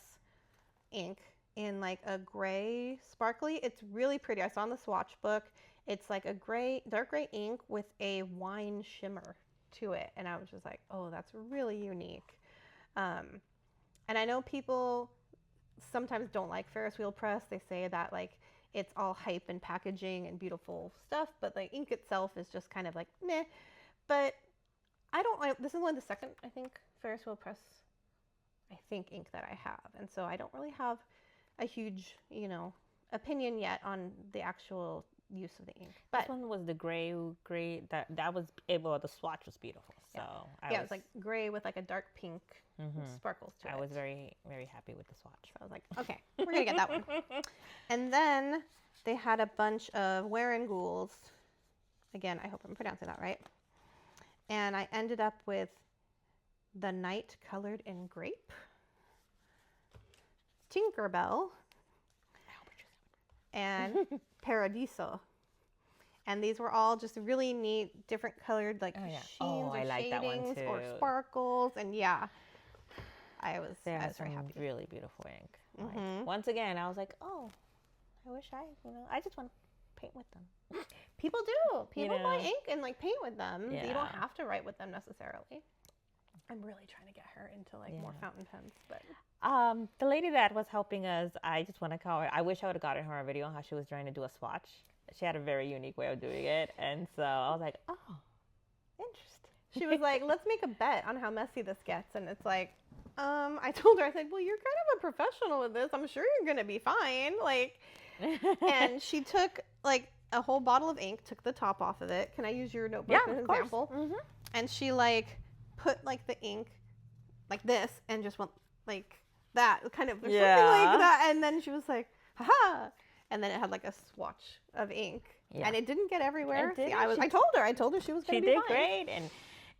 ink in like a gray sparkly. It's really pretty. I saw in the swatch book. It's like a gray, dark gray ink with a wine shimmer. to it. And I was just like, oh, that's really unique. And I know people sometimes don't like Ferris wheel press. They say that like it's all hype and packaging and beautiful stuff, but like ink itself is just kind of like meh. But I don't like, this is only the second, I think, Ferris wheel press, I think, ink that I have. And so I don't really have a huge, you know, opinion yet on the actual use of the ink. But
This one was the gray that was able. The swatch was beautiful. So
it was like gray with like a dark pink sparkles to it.
I was very, very happy with the swatch.
So I was like, okay, we're gonna get that one. And then they had a bunch of Dromgooles. Again, I hope I'm pronouncing that right. And I ended up with the Night Colored in Grape, Tinkerbell, and Paradiso. And these were all just really neat, different colored like sheens or
I like that one
shadings
too.
or sparkles. And yeah, I was very happy.
Really beautiful ink. Like, once again, I was like, oh, I wish I just want to paint with them.
People do. People buy
know.
ink and like paint with them. You don't
Yeah.
have to write with them necessarily. I'm really trying to get her into like more fountain pens, but
The lady that was helping us, I just want to call her. I wish I would have gotten her a video on how she was trying to do a swatch. She had a very unique way of doing it, and so I was like, oh, interesting.
she was like, let's make a bet on how messy this gets. And it's like, I told her, I said, well, you're kind of a professional with this. I'm sure you're going to be fine. Like, and she took like a whole bottle of ink, took the top off of it. Can I use your notebook as an example? And she like put like the ink like this and just went like that, kind of something like that. And then she was like, haha. And then it had like a swatch of ink. Yeah. And it didn't get everywhere. See, I told her she was going to be fine.
She did great, and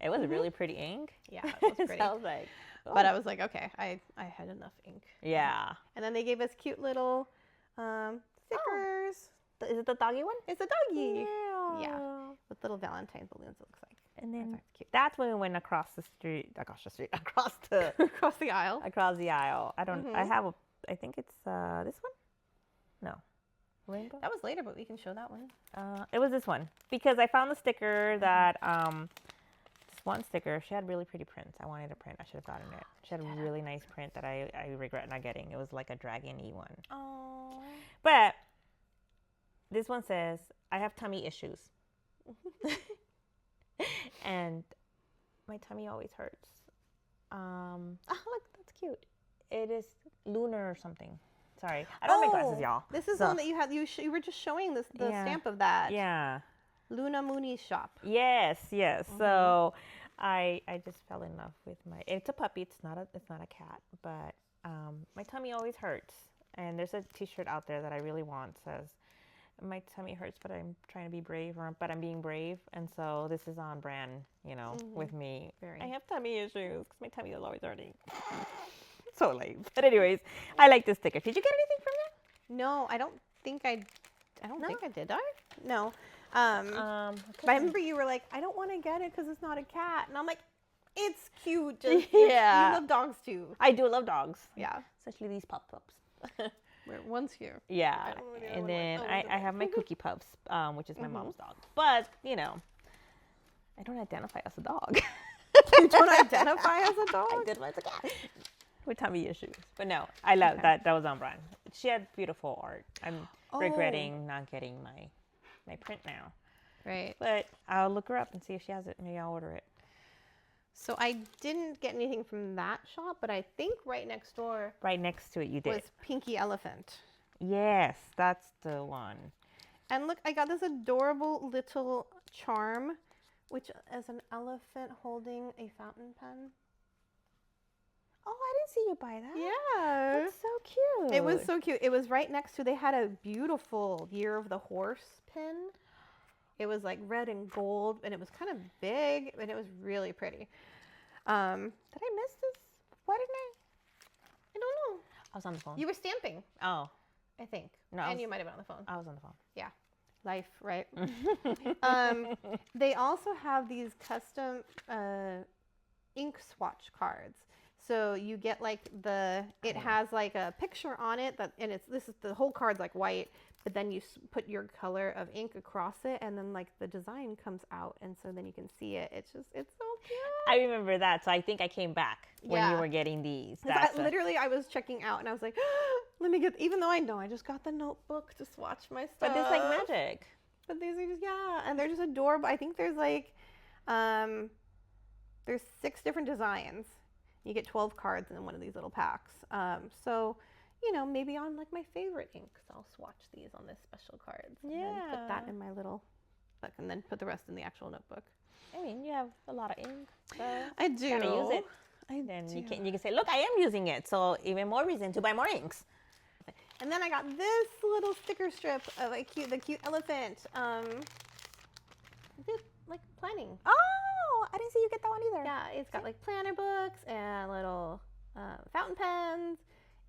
it was a really pretty ink.
Yeah, it was pretty.
So I was like, oh.
But I was like, okay, I had enough ink.
Yeah.
And then they gave us cute little stickers.
Is it the doggy one?
It's a doggy. Yeah. With little Valentine balloons, it looks like.
And then
cute.
that's when we went across the
across the aisle.
Across the aisle. I don't. I have. I think it's this one. No. Rainbow?
That was later, but we can show that one.
It was this one because I found the sticker that this one sticker. She had really pretty prints. I wanted a print. I should have gotten it. She had a really nice print that I regret not getting. It was like a dragon-y one.
Oh.
But this one says, "I have tummy issues," and my tummy always hurts. Oh, look, that's cute. It is lunar or something. Sorry, I don't have my glasses, y'all.
This is the one that you had. You were just showing the stamp of that.
Yeah.
Luna Mooney's shop.
Yes. So I just fell in love with my. It's a puppy. It's not a cat. But my tummy always hurts. And there's a T-shirt out there that I really want. Says, "My tummy hurts, but I'm trying to be brave," but I'm being brave. And so this is on brand, with me. I have tummy issues because my tummy is always hurting. So lame. But anyways, I like this sticker. Did you get anything from it?
No, I don't think I did. I? No. But I remember you were like, I don't want to get it because it's not a cat, and I'm like, it's cute. Just, you love dogs too.
I do love dogs.
Yeah,
especially these pups.
One's here.
Yeah, and then I have my Cookie Pups, which is my mom's dog. But I don't identify as a dog.
You don't identify as a dog?
I did as a cat. With tummy issues. But no, I love that. That was on brand. She had beautiful art. I'm regretting not getting my print now.
Right.
But I'll look her up and see if she has it. Maybe I'll order it.
So I didn't get anything from that shop, but I think right next door.
Right next to it, you did.
Was Pinky Elephant.
Yes, that's the one.
And look, I got this adorable little charm, which is an elephant holding a fountain pen.
Oh, I didn't see you buy that.
Yeah.
That's so cute.
It was so cute. It was right next to, they had a beautiful Year of the Horse pin. It was like red and gold, and it was kind of big, and it was really pretty. Did I miss this? Why didn't I don't know.
I was on the phone.
You were stamping.
Oh.
I think.
No.
And you might have been on the phone.
I was on the phone.
Yeah. Life, right? They also have these custom ink swatch cards. So you get like it has like a picture on it and the whole card's like white, but then you put your color of ink across it, and then like the design comes out, and so then you can see it. It's so cute.
I remember that. So I think I came back when you were getting these.
Literally, I was checking out, and I was like, let me get. Even though I know I just got the notebook to swatch my stuff.
But it's like magic.
But these are just and they're just adorable. I think there's like, there's 6 different designs. You get 12 cards in one of these little packs. So, you know, maybe on like my favorite inks, I'll swatch these on this special cards. And then put that in my little book, and then put the rest in the actual notebook.
I mean, you have a lot of ink. So
I do.
Gotta use it. Then you can say, look, I am using it. So even more reason to buy more inks.
And then I got this little sticker strip of the cute elephant. Like planning.
Oh, I didn't see you get that one either.
Yeah, it's got like planner books and little fountain pens,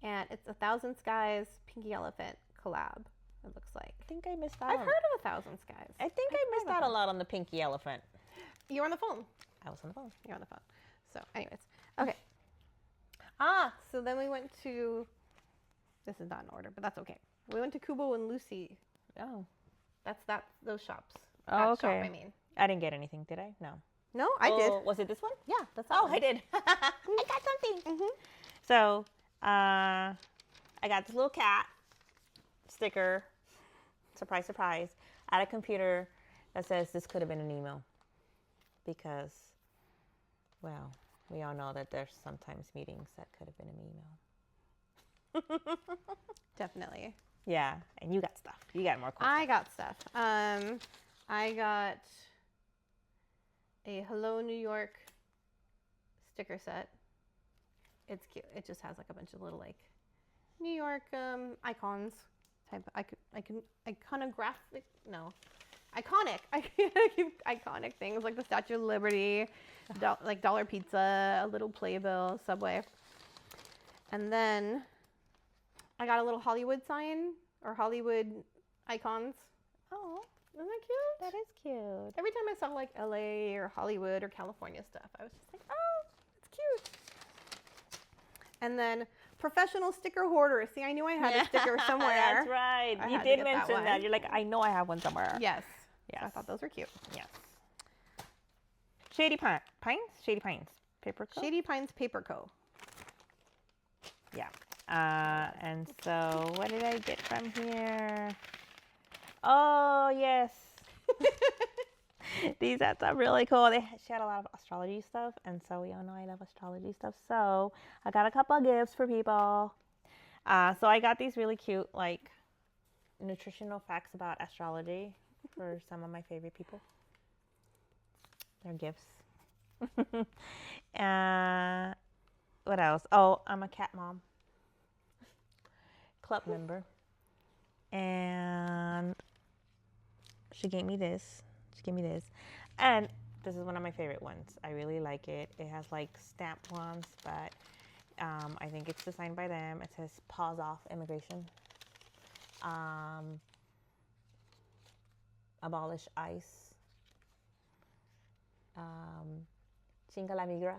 and it's 1,000 Skies Pinky Elephant collab. It looks like.
I think I missed that.
I've heard of 1,000 Skies.
I think I missed out a lot on the Pinky Elephant.
You were on the phone.
I was on the phone.
You're on the phone. So, anyways, okay. So then we went to. This is not in order, but that's okay. We went to Kubo and Lucy.
Oh,
that's those shops.
Oh,
that
okay.
Shop, I mean.
I didn't get anything, did I? No.
No, I did.
Was it this one?
Yeah, that's that
Oh,
one.
I did. I got something. So, I got this little cat sticker. Surprise, surprise. At a computer that says this could have been an email. Because, well, we all know that there's sometimes meetings that could have been an email.
Definitely.
Yeah, and you got stuff. You got more cool
I got stuff. I got a Hello New York sticker set. It's cute. It just has like a bunch of little like New York icons type. Iconographic. No, iconic. Iconic things like the Statue of Liberty, like Dollar Pizza, a little Playbill, Subway, and then I got a little Hollywood sign or Hollywood icons.
Oh,
isn't that cute?
that is cute.
Every time I saw like LA or Hollywood or California stuff, I was just like, oh, it's cute. And then professional sticker hoarder. See, I knew I had a sticker somewhere.
That's right.
I
You
had to
did
get that
mention
one.
that. You're like, I know I have one somewhere.
Yes.
Yes.
So I thought those were cute.
Yes. Shady Pines? Shady Pines. Paper Co?
Shady Pines Paper Co.
Yeah. And so what did I get from here? Oh, yes. These hats are really cool. She had a lot of astrology stuff, and so we all know I love astrology stuff. So I got a couple of gifts for people. So I got these really cute, like, nutritional facts about astrology for some of my favorite people. They're gifts. What else? Oh, I'm a cat mom. Club member. And she gave me this. And this is one of my favorite ones. I really like it. It has like stamped ones, but I think it's designed by them. It says pause off immigration. Abolish ICE. Chinga la migra.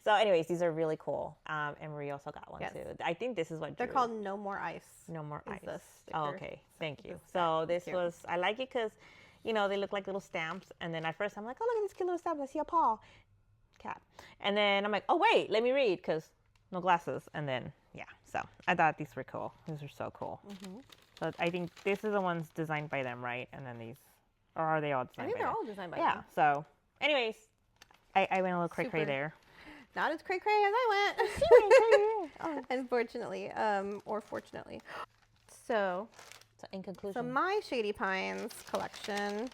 So anyways, these are really cool. And Marie also got one too. I think this is what
They're called No More Ice.
No More Ice.
The
Oh, okay. Thank you. So this was, I like it because, you know, they look like little stamps. And then at first I'm like, oh, look at this cute little stamp. I see a paw. Cat. And then I'm like, oh, wait, let me read because no glasses. And then, yeah. So I thought these were cool. These are so cool. So I think this is the ones designed by them, right? And then these, or are they all designed by them?
I think they're all designed by them.
Yeah. So anyways, I went a little cray-cray there.
Not as cray-cray as I went. Unfortunately, or fortunately. So
in conclusion.
So my Shady Pines collection,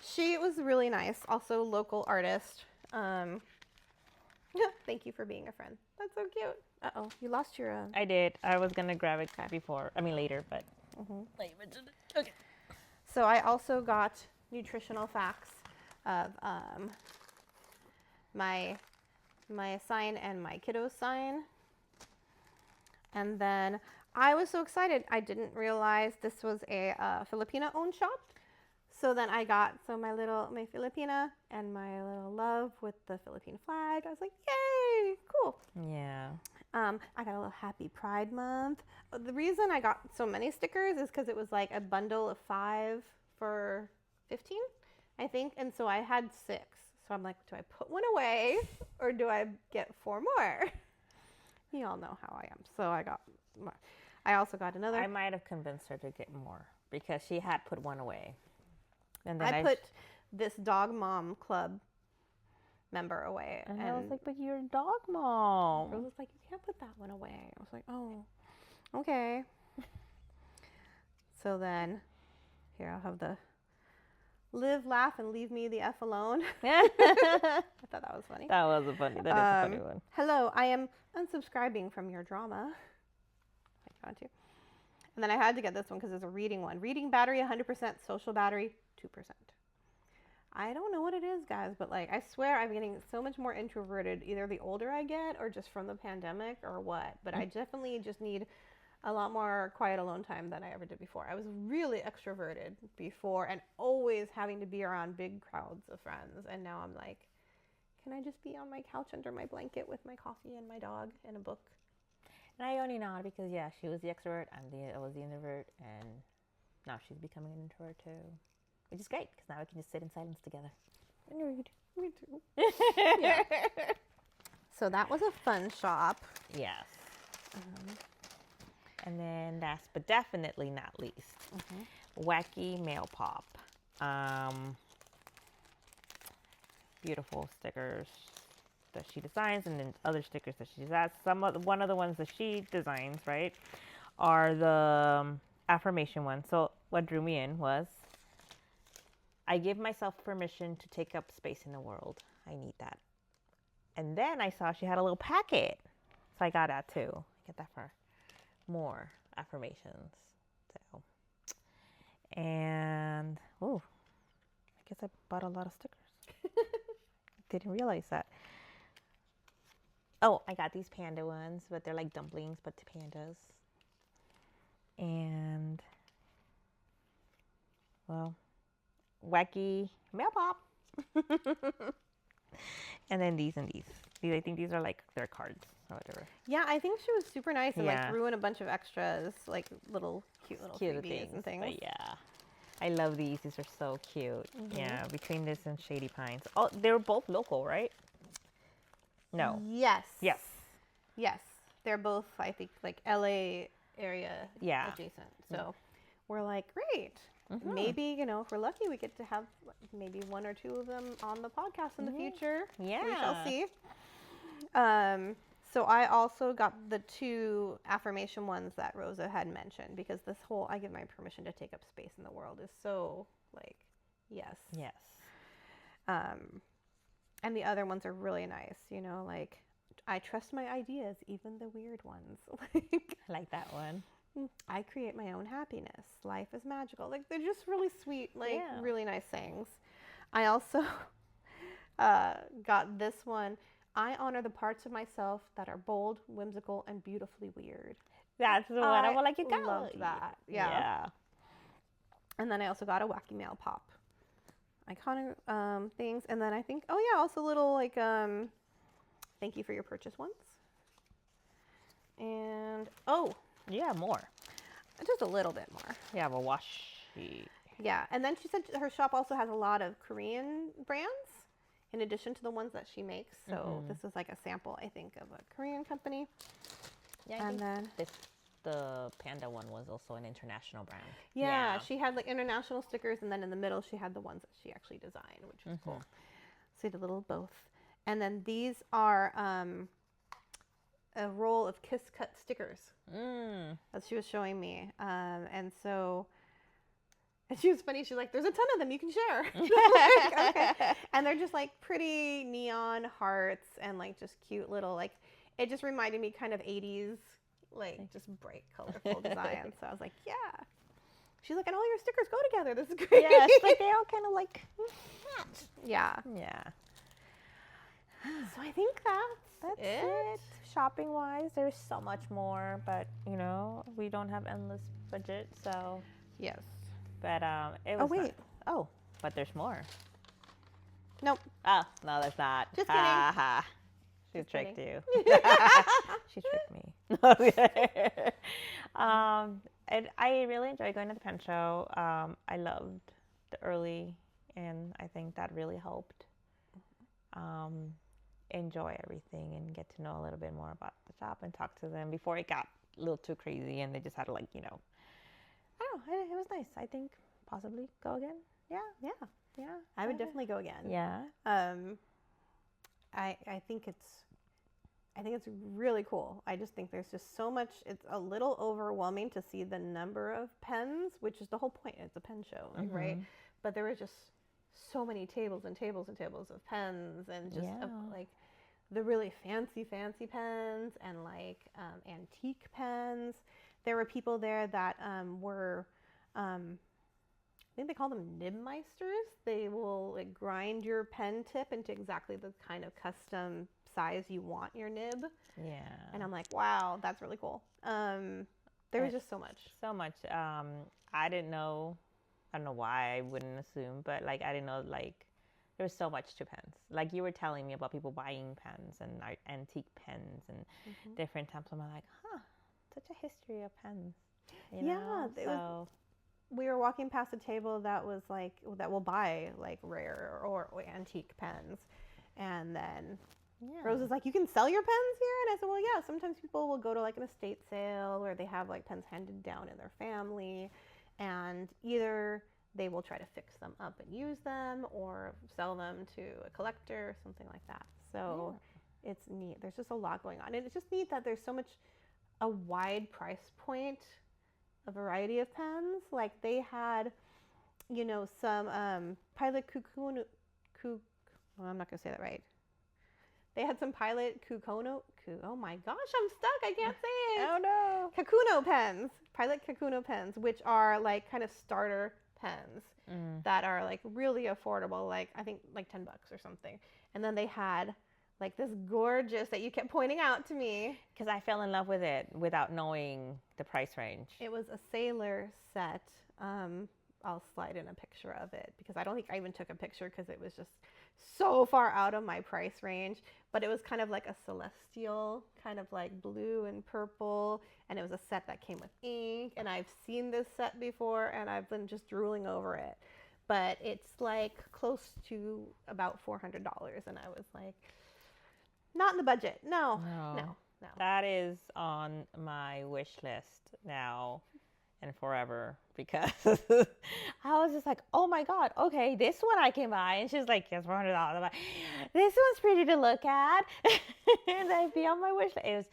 she was really nice. Also local artist. Thank you for being a friend. That's so cute. Uh-oh, you lost your...
I did. I was going to grab it later, but...
Okay. So I also got nutritional facts of my sign and my kiddo's sign. And then I was so excited. I didn't realize this was a Filipina-owned shop. So then I got my Filipina and my little love with the Philippine flag. I was like, yay, cool.
Yeah.
I got a little happy Pride Month. The reason I got so many stickers is because it was like a bundle of 5 for 15, I think. And so I had 6. So I'm like, do I put one away or do I get 4 more? You all know how I am. So I also got another.
I might have convinced her to get more because she had put one away. And then
I put this Dog Mom Club member away.
And I was like, but you're a dog mom.
Rose was like, you can't put that one away. I was like, oh, okay. So then, here, I'll have the live, laugh, and leave me the F alone. I thought that was funny.
That is a funny one.
Hello, I am unsubscribing from your drama. I got you. And then I had to get this one because it's a reading one. Reading battery, 100%. Social battery, 2%. I don't know what it is, guys, but like I swear I'm getting so much more introverted either the older I get or just from the pandemic or what. But I definitely just need a lot more quiet alone time than I ever did before. I was really extroverted before and always having to be around big crowds of friends. And now I'm like, can I just be on my couch under my blanket with my coffee and my dog and a book?
And I only know because, yeah, she was the extrovert, I was the introvert, and now she's becoming an introvert too. Which is great, because now we can just sit in silence together and read.
Me too. Yeah. So that was a fun shop.
Yes. And then last but definitely not least, Wacky Mail Pop. Beautiful stickers that she designs, and then other stickers that she designs. One of the ones that she designs, right, are the affirmation ones. So what drew me in was, I give myself permission to take up space in the world. I need that. And then I saw she had a little packet. So I got that too. I get that for more affirmations. So, and, I guess I bought a lot of stickers. Didn't realize that. Oh, I got these panda ones, but they're like dumplings, but to pandas. And, well, Wacky Mail Pop. And then these and these. I think these are like their cards or whatever.
Yeah, I think she was super nice and like
Yeah.
threw in a bunch of extras, like cute little
Cute
freebies and things.
But yeah. I love these. These are so cute. Yeah, between this and Shady Pines. Oh, they were both local, right? No.
Yes.
Yes.
Yes. They're both, I think, like LA area adjacent. So we're like, great. Maybe, if we're lucky, we get to have maybe 1 or 2 of them on the podcast in the future.
Yeah.
We shall see. So I also got the 2 affirmation ones that Rosa had mentioned, because this whole I give my permission to take up space in the world is so like, yes.
Yes.
And the other ones are really nice, like I trust my ideas, even the weird ones.
I like that one.
I create my own happiness. Life is magical. Like, they're just really sweet, really nice things. I also got this one. I honor the parts of myself that are bold, whimsical, and beautifully weird.
That's the one. I'm like, you got
loved that. Yeah. And then I also got a Wacky Mail Pop. Iconic things. And then I think, also little like thank you for your purchase ones. And
yeah, more.
Just a little bit more.
Yeah, a washi.
Yeah, and then she said her shop also has a lot of Korean brands in addition to the ones that she makes. So this is like a sample, I think, of a Korean company.
Yeah,
and then
the panda one was also an international brand.
Yeah, she had like international stickers, and then in the middle she had the ones that she actually designed, which was cool. So you had a little of both. And then these are a roll of Kiss Cut stickers that she was showing me. And she was funny. She's like, there's a ton of them you can share. Like, okay. And they're just like pretty neon hearts and like just cute little, like, it just reminded me kind of 80s, like just bright, colorful design. So I was like, yeah. She's like, and all your stickers go together. This is great.
Yeah, it's like they all kind of like match.
Yeah.
Yeah.
So I think that's it.
Shopping wise, there's so much more, but we don't have endless budget, so
yes.
But it was. Oh, but there's more.
Nope.
Oh, no, there's not.
Just kidding.
Ha. She
Just
tricked
kidding.
you. She tricked me. And I really enjoyed going to the pen show. I loved the early, and I think that really helped enjoy everything and get to know a little bit more about the shop and talk to them before it got a little too crazy and they just had to, like, I don't know, it was nice. I think possibly go again. Yeah.
I would definitely go again.
Yeah.
I think it's really cool. I just think there's just so much. It's a little overwhelming to see the number of pens, which is the whole point. It's a pen show, right? But there were just so many tables and tables and tables of pens, and just like the really fancy pens, and like antique pens. There were people there that were, I think they call them nibmeisters. They will like grind your pen tip into exactly the kind of custom size you want your nib.
Yeah.
And I'm like, wow, that's really cool. There was just so much.
So much. I didn't know. I don't know why I wouldn't assume, but like I didn't know like there was so much to pens. Like you were telling me about people buying pens and antique pens and different types. I'm like, such a history of pens. You know?
We were walking past a table that was like, that will buy like rare or antique pens. And then Rosa's like, you can sell your pens here? And I said, well, yeah, sometimes people will go to like an estate sale where they have like pens handed down in their family. And either they will try to fix them up and use them or sell them to a collector or something like that. So it's neat. There's just a lot going on. And it's just neat that there's a wide price point, a variety of pens. Like they had, some Pilot Kukuno, I'm not going to say that right. They had some Pilot Kukono, oh my gosh, I'm stuck, I can't say it.
Oh no.
Kakuno pens, Pilot Kakuno pens, which are like kind of starter pens that are like really affordable, like I think like $10 or something. And then they had like this gorgeous that you kept pointing out to me.
Because I fell in love with it without knowing the price range.
It was a sailor set. I'll slide in a picture of it because I don't think I even took a picture because it was just so far out of my price range. But it was kind of like a celestial, kind of like blue and purple. And it was a set that came with ink. And I've seen this set before and I've been just drooling over it. But it's like close to about $400. And I was like, not in the budget. No.
That is on my wish list now and forever because I was just like, oh my God, okay, this one I can buy. And she's like, yes, $400. I'm like, this one's pretty to look at. And I'd be on my wish list. It was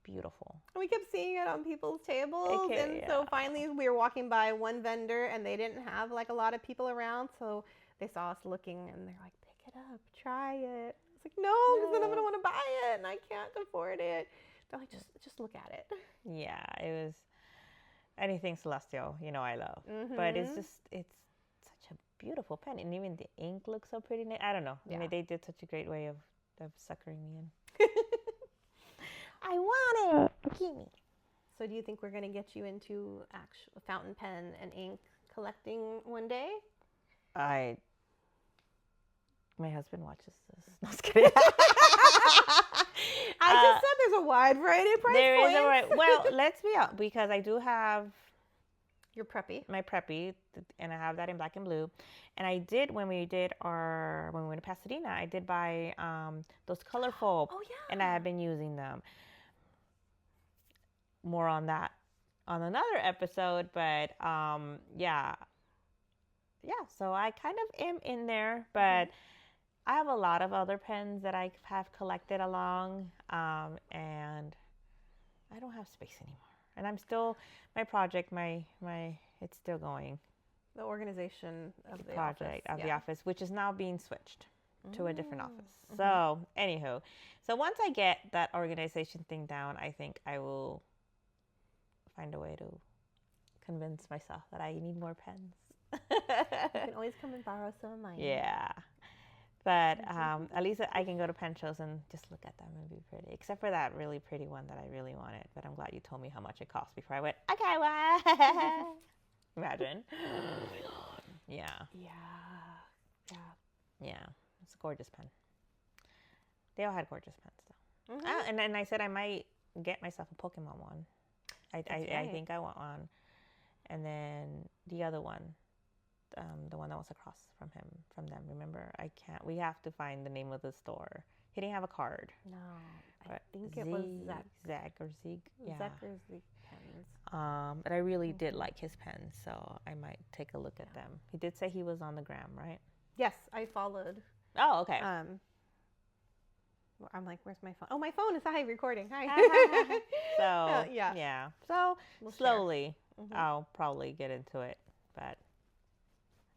beautiful.
We kept seeing it on people's tables. So finally we were walking by one vendor and they didn't have like a lot of people around. So they saw us looking and they're like, pick it up, try it. I was like, no, because then I'm going to want to buy it and I can't afford it. They're like, just look at it.
Yeah, it was anything celestial, I love. But it's such a beautiful pen. And even the ink looks so pretty. I don't know. I mean, they did such a great way of suckering me in. I want it. Give me.
So do you think we're going to get you into actual fountain pen and ink collecting one day?
My husband watches this. No, just kidding.
I just said there's a wide variety of price points.
Well, let's be honest, because I do have
your preppy.
My preppy, and I have that in black and blue. And I did, when we went to Pasadena, I did buy those colorful.
Oh, yeah. And
I have been using them. More on that on another episode, but yeah. So I kind of am in there, but I have a lot of other pens that I have collected along, and I don't have space anymore. And I'm still, my project, it's still going.
The organization of the
project of the office, which is now being switched to a different office. So, anywho, once I get that organization thing down, I think I will find a way to convince myself that I need more pens.
You can always come and borrow some of mine.
Yeah. But at least I can go to pen shows and just look at them and be pretty. Except for that really pretty one that I really wanted. But I'm glad you told me how much it cost before I went, okay, well. Imagine. Yeah.
Yeah. Yeah.
Yeah. It's a gorgeous pen. They all had gorgeous pens, though.
Mhm.
And then I said I might get myself a Pokemon one. I
right.
think I want one. And then the other one, the one that was across from them. Remember, we have to find the name of the store. He didn't have a card.
No, I
But
think it was Zek.
Zek or Zeke. Yeah.
Zek or Zek Pens.
But I really did like his pens, so I might take a look at them. He did say he was on the gram, right?
Yes, I followed.
Oh, okay.
I'm like, where's my phone? Oh, my phone is hi, recording. Hi.
So
yeah.
So
We'll
slowly,
Mhm.
I'll probably get into it, but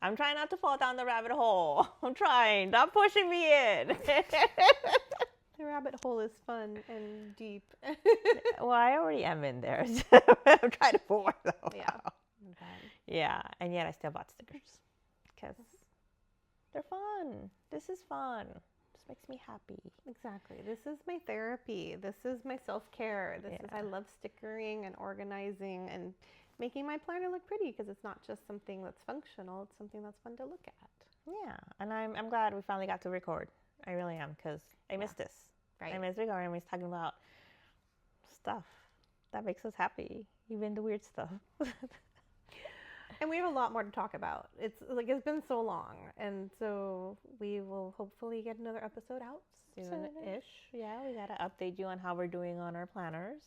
I'm trying not to fall down the rabbit hole. I'm trying. Stop pushing me in.
The rabbit hole is fun and deep.
Well, I already am in there. So I'm trying to pull myself
Yeah.
out. Yeah, and yet I still bought stickers because they're fun. This is fun. This makes me happy.
Exactly. This is my therapy. This is my self-care. I love stickering and organizing and making my planner look pretty because it's not just something that's functional. It's something that's fun to look at.
Yeah, and I'm glad we finally got to record. I really am because I missed this.
Right.
I missed recording. I was talking about stuff that makes us happy, even the weird stuff.
And we have a lot more to talk about. It's been so long, and so we will hopefully get another episode out soon-ish.
Yeah, we gotta update you on how we're doing on our planners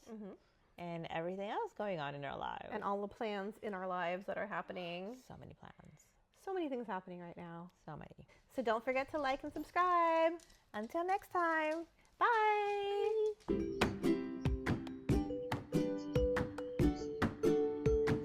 and everything else going on in our lives.
And all the plans in our lives that are happening.
So many plans.
So many things happening right now.
So many.
So don't forget to like and subscribe.
Until next time.
Bye.